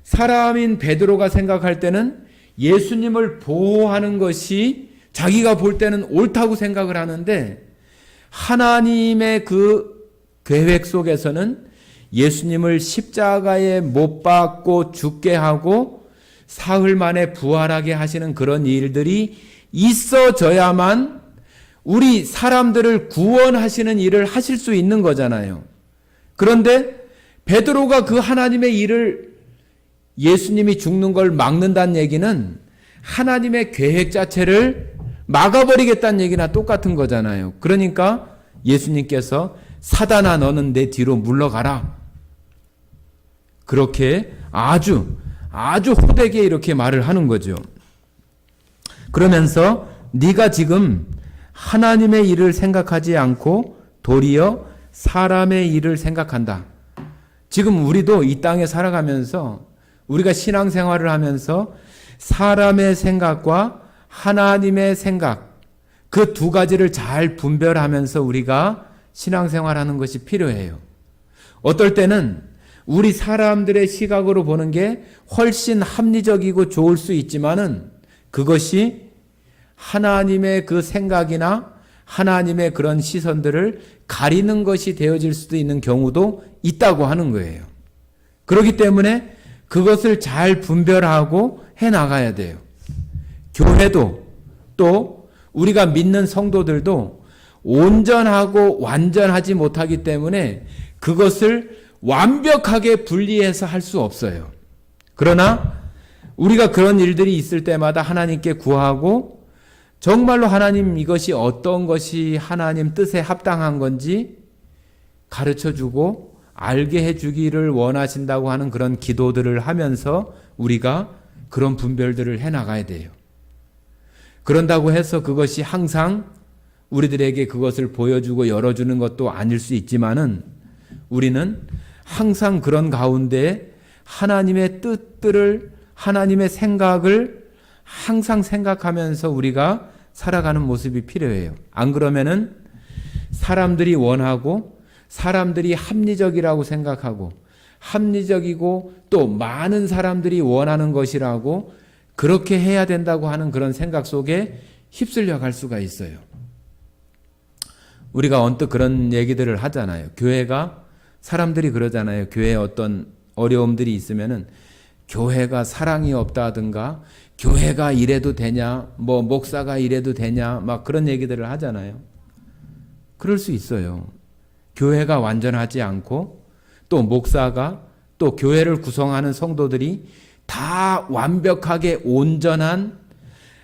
Speaker 1: 사람인 베드로가 생각할 때는 예수님을 보호하는 것이 자기가 볼 때는 옳다고 생각을 하는데 하나님의 그 계획 속에서는 예수님을 십자가에 못 박고 죽게 하고 사흘 만에 부활하게 하시는 그런 일들이 있어져야만 우리 사람들을 구원하시는 일을 하실 수 있는 거잖아요. 그런데 베드로가 그 하나님의 일을 예수님이 죽는 걸 막는다는 얘기는 하나님의 계획 자체를 막아버리겠다는 얘기나 똑같은 거잖아요. 그러니까 예수님께서 사단아 너는 내 뒤로 물러가라. 그렇게 아주 호되게 이렇게 말을 하는 거죠. 그러면서 네가 지금 하나님의 일을 생각하지 않고 도리어 사람의 일을 생각한다. 지금 우리도 이 땅에 살아가면서 우리가 신앙생활을 하면서 사람의 생각과 하나님의 생각 그 두 가지를 잘 분별하면서 우리가 신앙생활하는 것이 필요해요. 어떨 때는 우리 사람들의 시각으로 보는 게 훨씬 합리적이고 좋을 수 있지만은 그것이 하나님의 그 생각이나 하나님의 그런 시선들을 가리는 것이 되어질 수도 있는 경우도 있다고 하는 거예요. 그렇기 때문에 그것을 잘 분별하고 해 나가야 돼요. 교회도 또 우리가 믿는 성도들도 온전하고 완전하지 못하기 때문에 그것을 완벽하게 분리해서 할 수 없어요. 그러나 우리가 그런 일들이 있을 때마다 하나님께 구하고 정말로 하나님 이것이 어떤 것이 하나님 뜻에 합당한 건지 가르쳐주고 알게 해주기를 원하신다고 하는 그런 기도들을 하면서 우리가 그런 분별들을 해나가야 돼요. 그런다고 해서 그것이 항상 우리들에게 그것을 보여주고 열어주는 것도 아닐 수 있지만은 우리는 항상 그런 가운데 하나님의 뜻들을 하나님의 생각을 항상 생각하면서 우리가 살아가는 모습이 필요해요. 안 그러면은 사람들이 원하고 사람들이 합리적이라고 생각하고 합리적이고 또 많은 사람들이 원하는 것이라고 그렇게 해야 된다고 하는 그런 생각 속에 휩쓸려 갈 수가 있어요. 우리가 언뜻 그런 얘기들을 하잖아요. 교회가 사람들이 그러잖아요. 교회에 어떤 어려움들이 있으면은 교회가 사랑이 없다든가 교회가 이래도 되냐 뭐 목사가 이래도 되냐 막 그런 얘기들을 하잖아요. 그럴 수 있어요. 교회가 완전하지 않고 또 목사가 또 교회를 구성하는 성도들이 다 완벽하게 온전한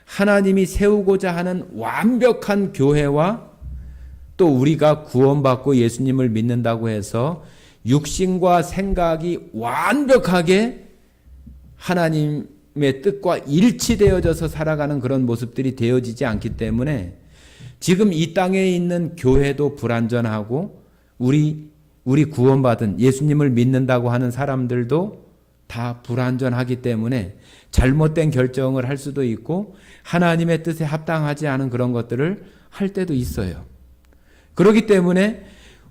Speaker 1: 하나님이 세우고자 하는 완벽한 교회와 또 우리가 구원받고 예수님을 믿는다고 해서 육신과 생각이 완벽하게 하나님의 뜻과 일치되어져서 살아가는 그런 모습들이 되어지지 않기 때문에 지금 이 땅에 있는 교회도 불완전하고 우리 구원받은 예수님을 믿는다고 하는 사람들도 다 불완전하기 때문에 잘못된 결정을 할 수도 있고 하나님의 뜻에 합당하지 않은 그런 것들을 할 때도 있어요. 그렇기 때문에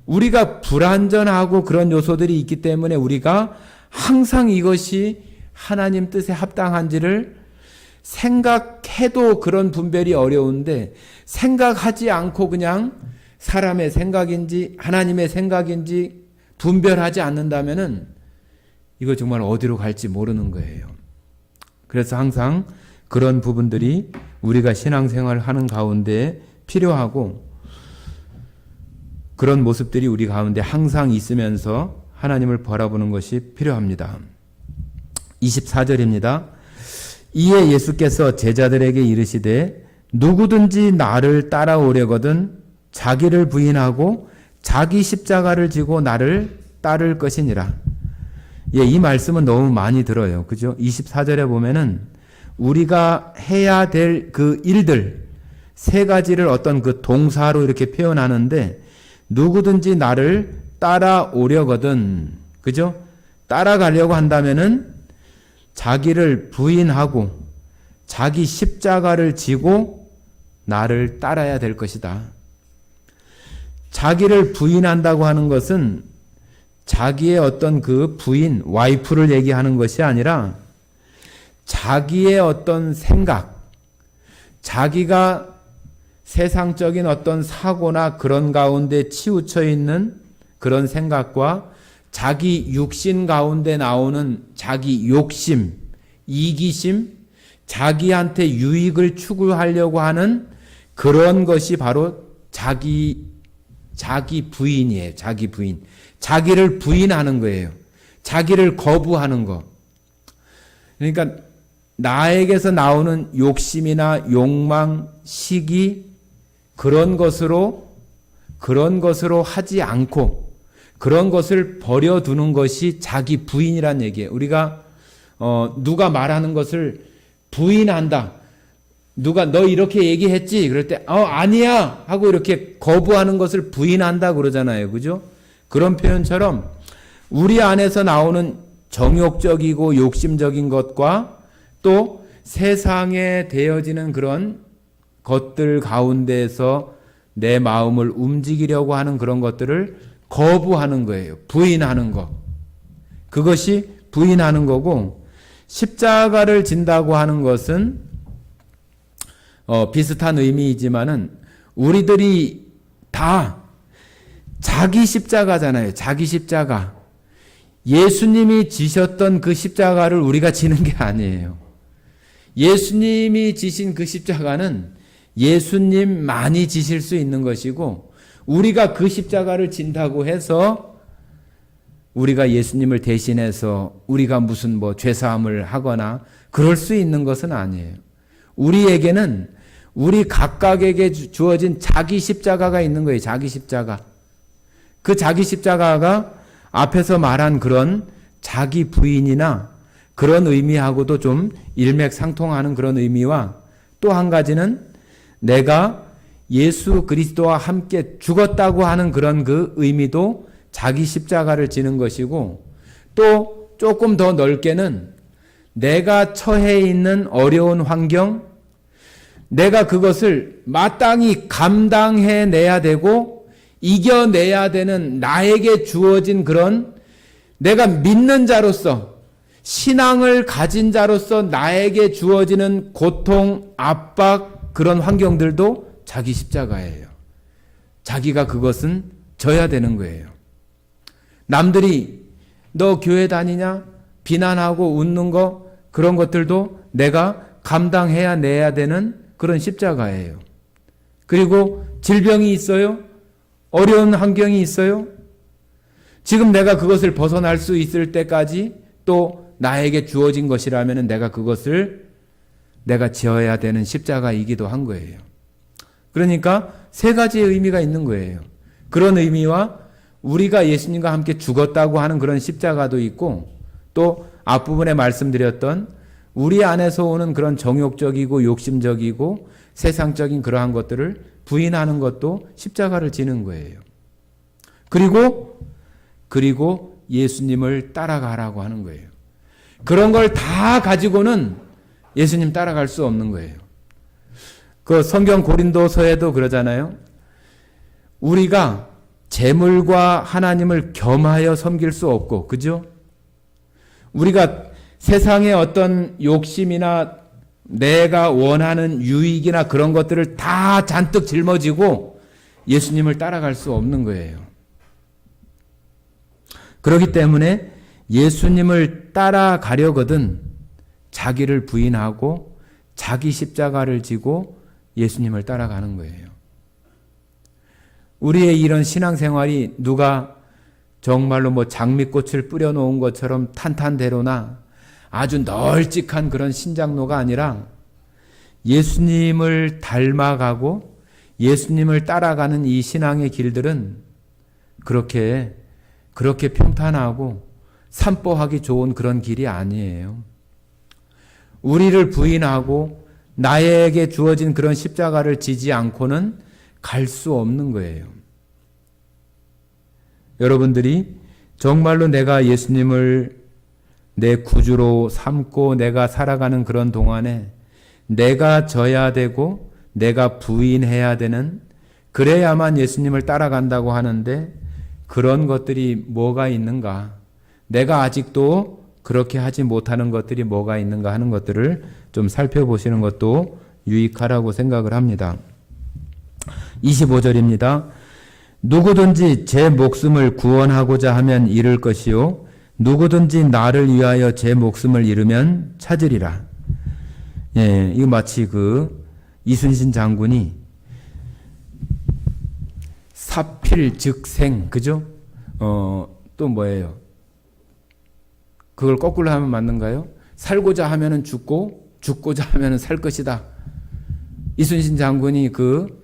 Speaker 1: 우리가 불완전하고 그런 요소들이 있기 때문에 우리가 항상 이것이 하나님 뜻에 합당한지를 생각해도 그런 분별이 어려운데 생각하지 않고 그냥 사람의 생각인지 하나님의 생각인지 분별하지 않는다면은 이거 정말 어디로 갈지 모르는 거예요. 그래서 항상 그런 부분들이 우리가 신앙생활을 하는 가운데 필요하고 그런 모습들이 우리 가운데 항상 있으면서 하나님을 바라보는 것이 필요합니다. 24절입니다. 이에 예수께서 제자들에게 이르시되 누구든지 나를 따라오려거든 자기를 부인하고 자기 십자가를 지고 나를 따를 것이니라. 예, 이 말씀은 너무 많이 들어요. 그죠? 24절에 보면은 우리가 해야 될 그 일들 세 가지를 어떤 그 동사로 이렇게 표현하는데 누구든지 나를 따라오려거든. 그죠? 따라가려고 한다면은 자기를 부인하고 자기 십자가를 지고 나를 따라야 될 것이다. 자기를 부인한다고 하는 것은 자기의 어떤 그 부인, 와이프를 얘기하는 것이 아니라 자기의 어떤 생각, 자기가 세상적인 어떤 사고나 그런 가운데 치우쳐 있는 그런 생각과 자기 육신 가운데 나오는 자기 욕심, 이기심, 자기한테 유익을 추구하려고 하는 그런 것이 바로 자기 부인이에요. 자기 부인. 자기를 부인하는 거예요. 자기를 거부하는 거. 그러니까 나에게서 나오는 욕심이나 욕망, 시기 그런 것으로 하지 않고 그런 것을 버려두는 것이 자기 부인이란 얘기예요. 우리가 누가 말하는 것을 부인한다. 누가 너 이렇게 얘기했지? 그럴 때 아니야 하고 이렇게 거부하는 것을 부인한다 그러잖아요. 그죠? 그런 표현처럼 우리 안에서 나오는 정욕적이고 욕심적인 것과 또 세상에 되어지는 그런 것들 가운데에서 내 마음을 움직이려고 하는 그런 것들을 거부하는 거예요. 부인하는 것. 그것이 부인하는 거고, 십자가를 진다고 하는 것은 비슷한 의미이지만은 우리들이 다 자기 십자가잖아요. 자기 십자가. 예수님이 지셨던 그 십자가를 우리가 지는 게 아니에요. 예수님이 지신 그 십자가는 예수님만이 지실 수 있는 것이고, 우리가 그 십자가를 진다고 해서 우리가 예수님을 대신해서 우리가 무슨 죄사함을 하거나 그럴 수 있는 것은 아니에요. 우리에게는 우리 각각에게 주어진 자기 십자가가 있는 거예요. 자기 십자가. 그 자기 십자가가 앞에서 말한 그런 자기 부인이나 그런 의미하고도 좀 일맥상통하는 그런 의미와, 또 한 가지는 내가 예수 그리스도와 함께 죽었다고 하는 그런 그 의미도 자기 십자가를 지는 것이고, 또 조금 더 넓게는 내가 처해 있는 어려운 환경, 내가 그것을 마땅히 감당해내야 되고 이겨내야 되는 나에게 주어진 그런, 내가 믿는 자로서 신앙을 가진 자로서 나에게 주어지는 고통, 압박, 그런 환경들도 자기 십자가예요. 자기가 그것은 져야 되는 거예요. 남들이 너 교회 다니냐? 비난하고 웃는 거, 그런 것들도 내가 감당해야 내야 되는 그런 십자가예요. 그리고 질병이 있어요? 어려운 환경이 있어요? 지금 내가 그것을 벗어날 수 있을 때까지 또 나에게 주어진 것이라면 내가 그것을 내가 지어야 되는 십자가이기도 한 거예요. 그러니까 세 가지의 의미가 있는 거예요. 그런 의미와 우리가 예수님과 함께 죽었다고 하는 그런 십자가도 있고, 또 앞부분에 말씀드렸던 우리 안에서 오는 그런 정욕적이고 욕심적이고 세상적인 그러한 것들을 부인하는 것도 십자가를 지는 거예요. 그리고 예수님을 따라가라고 하는 거예요. 그런 걸 다 가지고는 예수님 따라갈 수 없는 거예요. 그 성경 고린도서에도 그러잖아요. 우리가 재물과 하나님을 겸하여 섬길 수 없고, 그죠? 우리가 세상의 어떤 욕심이나 내가 원하는 유익이나 그런 것들을 다 잔뜩 짊어지고 예수님을 따라갈 수 없는 거예요. 그렇기 때문에 예수님을 따라가려거든 자기를 부인하고 자기 십자가를 지고 예수님을 따라가는 거예요. 우리의 이런 신앙생활이 누가 정말로 장미꽃을 뿌려놓은 것처럼 탄탄대로나 아주 널찍한 그런 신장로가 아니라 예수님을 닮아가고 예수님을 따라가는 이 신앙의 길들은 그렇게 평탄하고 산보하기 좋은 그런 길이 아니에요. 우리를 부인하고 나에게 주어진 그런 십자가를 지지 않고는 갈 수 없는 거예요. 여러분들이 정말로 내가 예수님을 내 구주로 삼고 내가 살아가는 그런 동안에 내가 져야 되고 내가 부인해야 되는, 그래야만 예수님을 따라간다고 하는데 그런 것들이 뭐가 있는가? 내가 아직도 그렇게 하지 못하는 것들이 뭐가 있는가 하는 것들을 좀 살펴보시는 것도 유익하라고 생각을 합니다. 25절입니다. 누구든지 제 목숨을 구원하고자 하면 잃을 것이요 누구든지 나를 위하여 제 목숨을 잃으면 찾으리라. 예, 이거 마치 그 이순신 장군이 사필즉생, 그죠? 또 뭐예요? 그걸 거꾸로 하면 맞는가요? 살고자 하면은 죽고, 죽고자 하면은 살 것이다. 이순신 장군이 그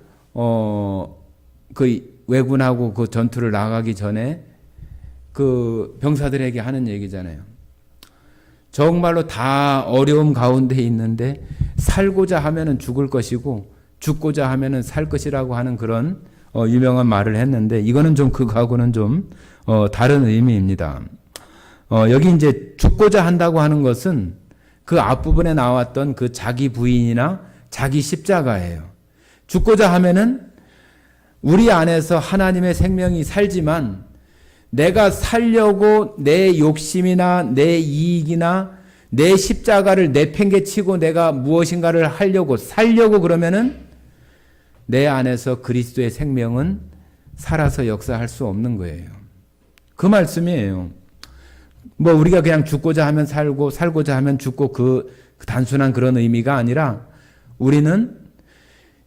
Speaker 1: 왜군하고 그 전투를 나가기 전에 그 병사들에게 하는 얘기잖아요. 정말로 다 어려움 가운데 있는데 살고자 하면은 죽을 것이고 죽고자 하면은 살 것이라고 하는 그런 유명한 말을 했는데 이거는 좀 그거하고는 좀 다른 의미입니다. 여기 이제 죽고자 한다고 하는 것은 그 앞부분에 나왔던 그 자기 부인이나 자기 십자가예요. 죽고자 하면은 우리 안에서 하나님의 생명이 살지만 내가 살려고 내 욕심이나 내 이익이나 내 십자가를 내팽개치고 내가 무엇인가를 하려고 살려고 그러면은 내 안에서 그리스도의 생명은 살아서 역사할 수 없는 거예요. 그 말씀이에요. 뭐 우리가 그냥 죽고자 하면 살고 살고자 하면 죽고 그 단순한 그런 의미가 아니라 우리는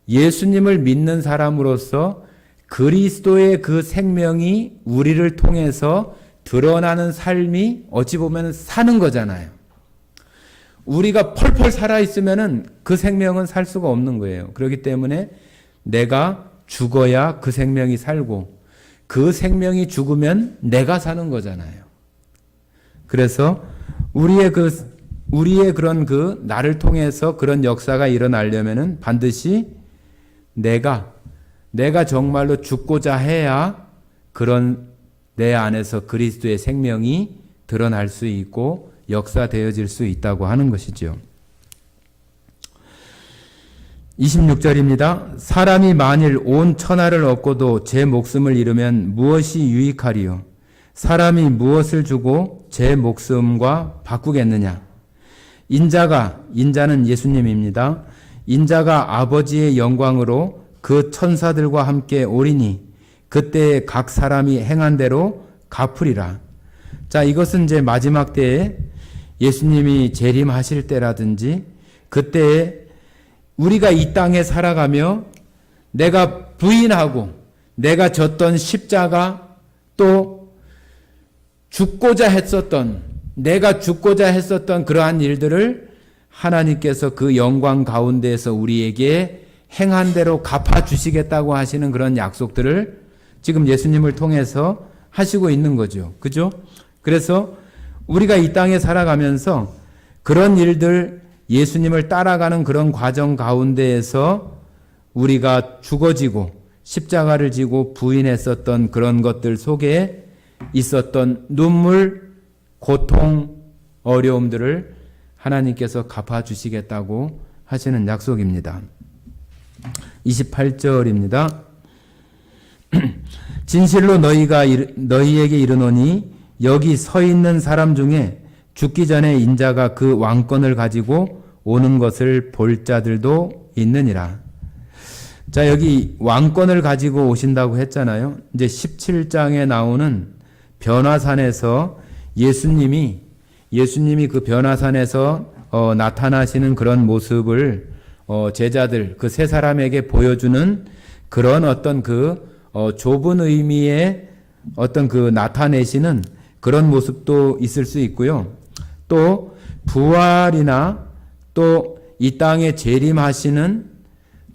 Speaker 1: 예수님을 믿는 사람으로서 그리스도의 그 생명이 우리를 통해서 드러나는 삶이 어찌 보면 사는 거잖아요. 우리가 펄펄 살아있으면은 그 생명은 살 수가 없는 거예요. 그렇기 때문에 내가 죽어야 그 생명이 살고 그 생명이 죽으면 내가 사는 거잖아요. 그래서 우리의 그런 그 나를 통해서 그런 역사가 일어나려면은 반드시 내가 정말로 죽고자 해야 그런 내 안에서 그리스도의 생명이 드러날 수 있고 역사되어질 수 있다고 하는 것이죠. 26절입니다. 사람이 만일 온 천하를 얻고도 제 목숨을 잃으면 무엇이 유익하리요? 사람이 무엇을 주고 제 목숨과 바꾸겠느냐? 인자는 예수님입니다. 인자가 아버지의 영광으로 그 천사들과 함께 오리니 그때 각 사람이 행한 대로 갚으리라. 자, 이것은 이제 마지막 때에 예수님이 재림하실 때라든지 그때에 우리가 이 땅에 살아가며 내가 부인하고 내가 졌던 십자가 또 내가 죽고자 했었던 그러한 일들을 하나님께서 그 영광 가운데에서 우리에게 행한 대로 갚아주시겠다고 하시는 그런 약속들을 지금 예수님을 통해서 하시고 있는 거죠. 그죠? 그래서 우리가 이 땅에 살아가면서 그런 일들 예수님을 따라가는 그런 과정 가운데에서 우리가 죽어지고 십자가를 지고 부인했었던 그런 것들 속에 있었던 눈물, 고통, 어려움들을 하나님께서 갚아주시겠다고 하시는 약속입니다. 28절입니다. 진실로 너희에게 이르노니 여기 서 있는 사람 중에 죽기 전에 인자가 그 왕권을 가지고 오는 것을 볼 자들도 있느니라. 자, 여기 왕권을 가지고 오신다고 했잖아요. 이제 17장에 나오는 변화산에서 예수님이 그 변화산에서 나타나시는 그런 모습을 제자들 그 세 사람에게 보여주는 그런 어떤 좁은 의미의 어떤 나타내시는 그런 모습도 있을 수 있고요. 또 부활이나 또 이 땅에 재림하시는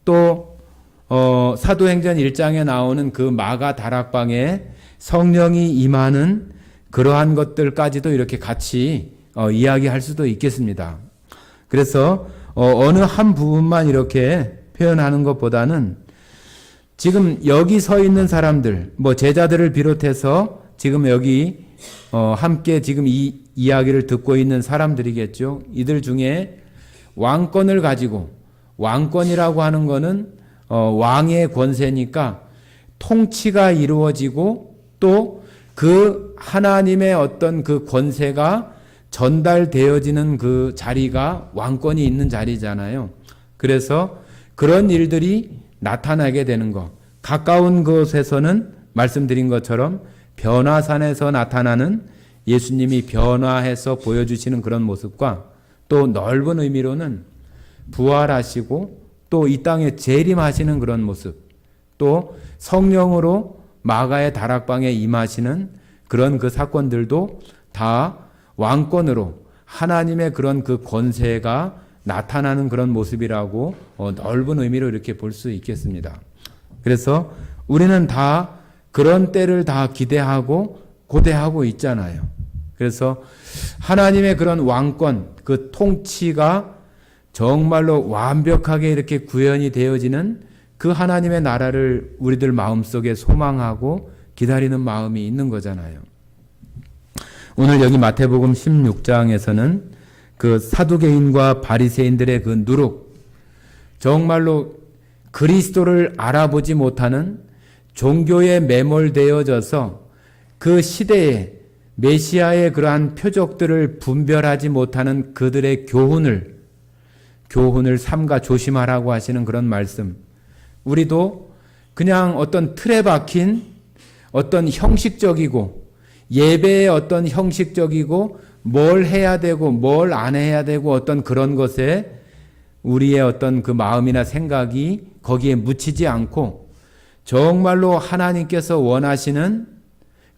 Speaker 1: 또 사도행전 1장에 나오는 그 마가 다락방에 성령이 임하는 그러한 것들까지도 이렇게 같이 이야기할 수도 있겠습니다. 그래서 어느 한 부분만 이렇게 표현하는 것보다는 지금 여기 서 있는 사람들, 제자들을 비롯해서 지금 여기 함께 지금 이 이야기를 듣고 있는 사람들이겠죠. 이들 중에 왕권을 가지고, 왕권이라고 하는 거는 왕의 권세니까 통치가 이루어지고 또 그 하나님의 어떤 그 권세가 전달되어지는 그 자리가 왕권이 있는 자리잖아요. 그래서 그런 일들이 나타나게 되는 것. 가까운 곳에서는 말씀드린 것처럼 변화산에서 나타나는 예수님이 변화해서 보여주시는 그런 모습과 또 넓은 의미로는 부활하시고 또 이 땅에 재림하시는 그런 모습, 또 성령으로 마가의 다락방에 임하시는 그런 그 사건들도 다 왕권으로 하나님의 그런 그 권세가 나타나는 그런 모습이라고 넓은 의미로 이렇게 볼 수 있겠습니다. 그래서 우리는 다 그런 때를 다 기대하고 고대하고 있잖아요. 그래서 하나님의 그런 왕권, 그 통치가 정말로 완벽하게 이렇게 구현이 되어지는 그 하나님의 나라를 우리들 마음속에 소망하고 기다리는 마음이 있는 거잖아요. 오늘 여기 마태복음 16장에서는 그 사두개인과 바리새인들의 그 누룩, 정말로 그리스도를 알아보지 못하는 종교에 매몰되어져서 그 시대에 메시아의 그러한 표적들을 분별하지 못하는 그들의 교훈을 삼가 조심하라고 하시는 그런 말씀. 우리도 그냥 어떤 틀에 박힌 어떤 형식적이고 예배의 어떤 형식적이고 뭘 해야 되고 뭘 안 해야 되고 어떤 그런 것에 우리의 어떤 그 마음이나 생각이 거기에 묻히지 않고 정말로 하나님께서 원하시는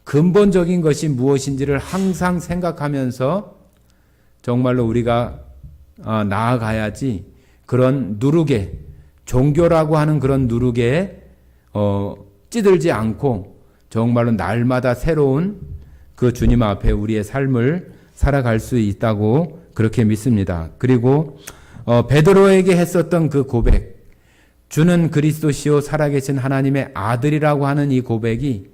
Speaker 1: 근본적인 것이 무엇인지를 항상 생각하면서 정말로 우리가 나아가야지 그런 누룩에, 종교라고 하는 그런 누룩에 찌들지 않고 정말로 날마다 새로운 그 주님 앞에 우리의 삶을 살아갈 수 있다고 그렇게 믿습니다. 그리고 베드로에게 했었던 그 고백, 주는 그리스도시요 살아계신 하나님의 아들이라고 하는 이 고백이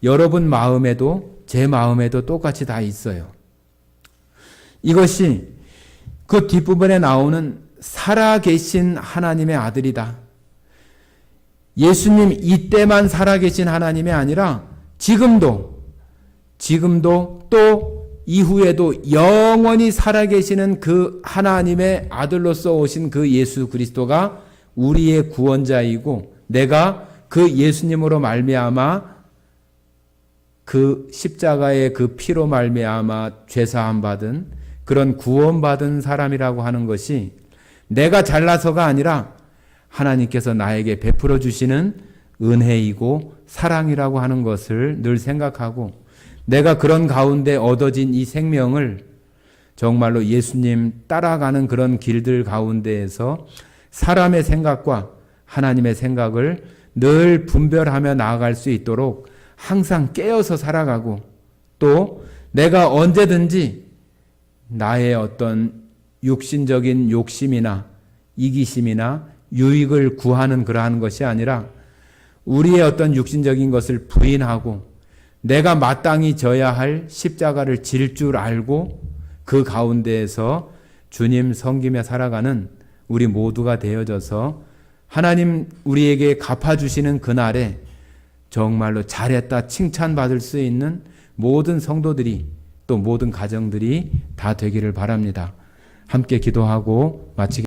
Speaker 1: 여러분 마음에도 제 마음에도 똑같이 다 있어요. 이것이 그 뒷부분에 나오는 살아계신 하나님의 아들이다. 예수님 이때만 살아계신 하나님이 아니라 지금도 또 이후에도 영원히 살아계시는 그 하나님의 아들로서 오신 그 예수 그리스도가 우리의 구원자이고 내가 그 예수님으로 말미암아 그 십자가의 그 피로 말미암아 죄사함 받은 그런 구원받은 사람이라고 하는 것이 내가 잘나서가 아니라 하나님께서 나에게 베풀어 주시는 은혜이고 사랑이라고 하는 것을 늘 생각하고 내가 그런 가운데 얻어진 이 생명을 정말로 예수님 따라가는 그런 길들 가운데에서 사람의 생각과 하나님의 생각을 늘 분별하며 나아갈 수 있도록 항상 깨어서 살아가고 또 내가 언제든지 나의 어떤 육신적인 욕심이나 이기심이나 유익을 구하는 그러한 것이 아니라 우리의 어떤 육신적인 것을 부인하고 내가 마땅히 져야 할 십자가를 질 줄 알고 그 가운데에서 주님 섬기며 살아가는 우리 모두가 되어져서 하나님 우리에게 갚아주시는 그날에 정말로 잘했다 칭찬받을 수 있는 모든 성도들이 또 모든 가정들이 다 되기를 바랍니다. 함께 기도하고 마치겠습니다.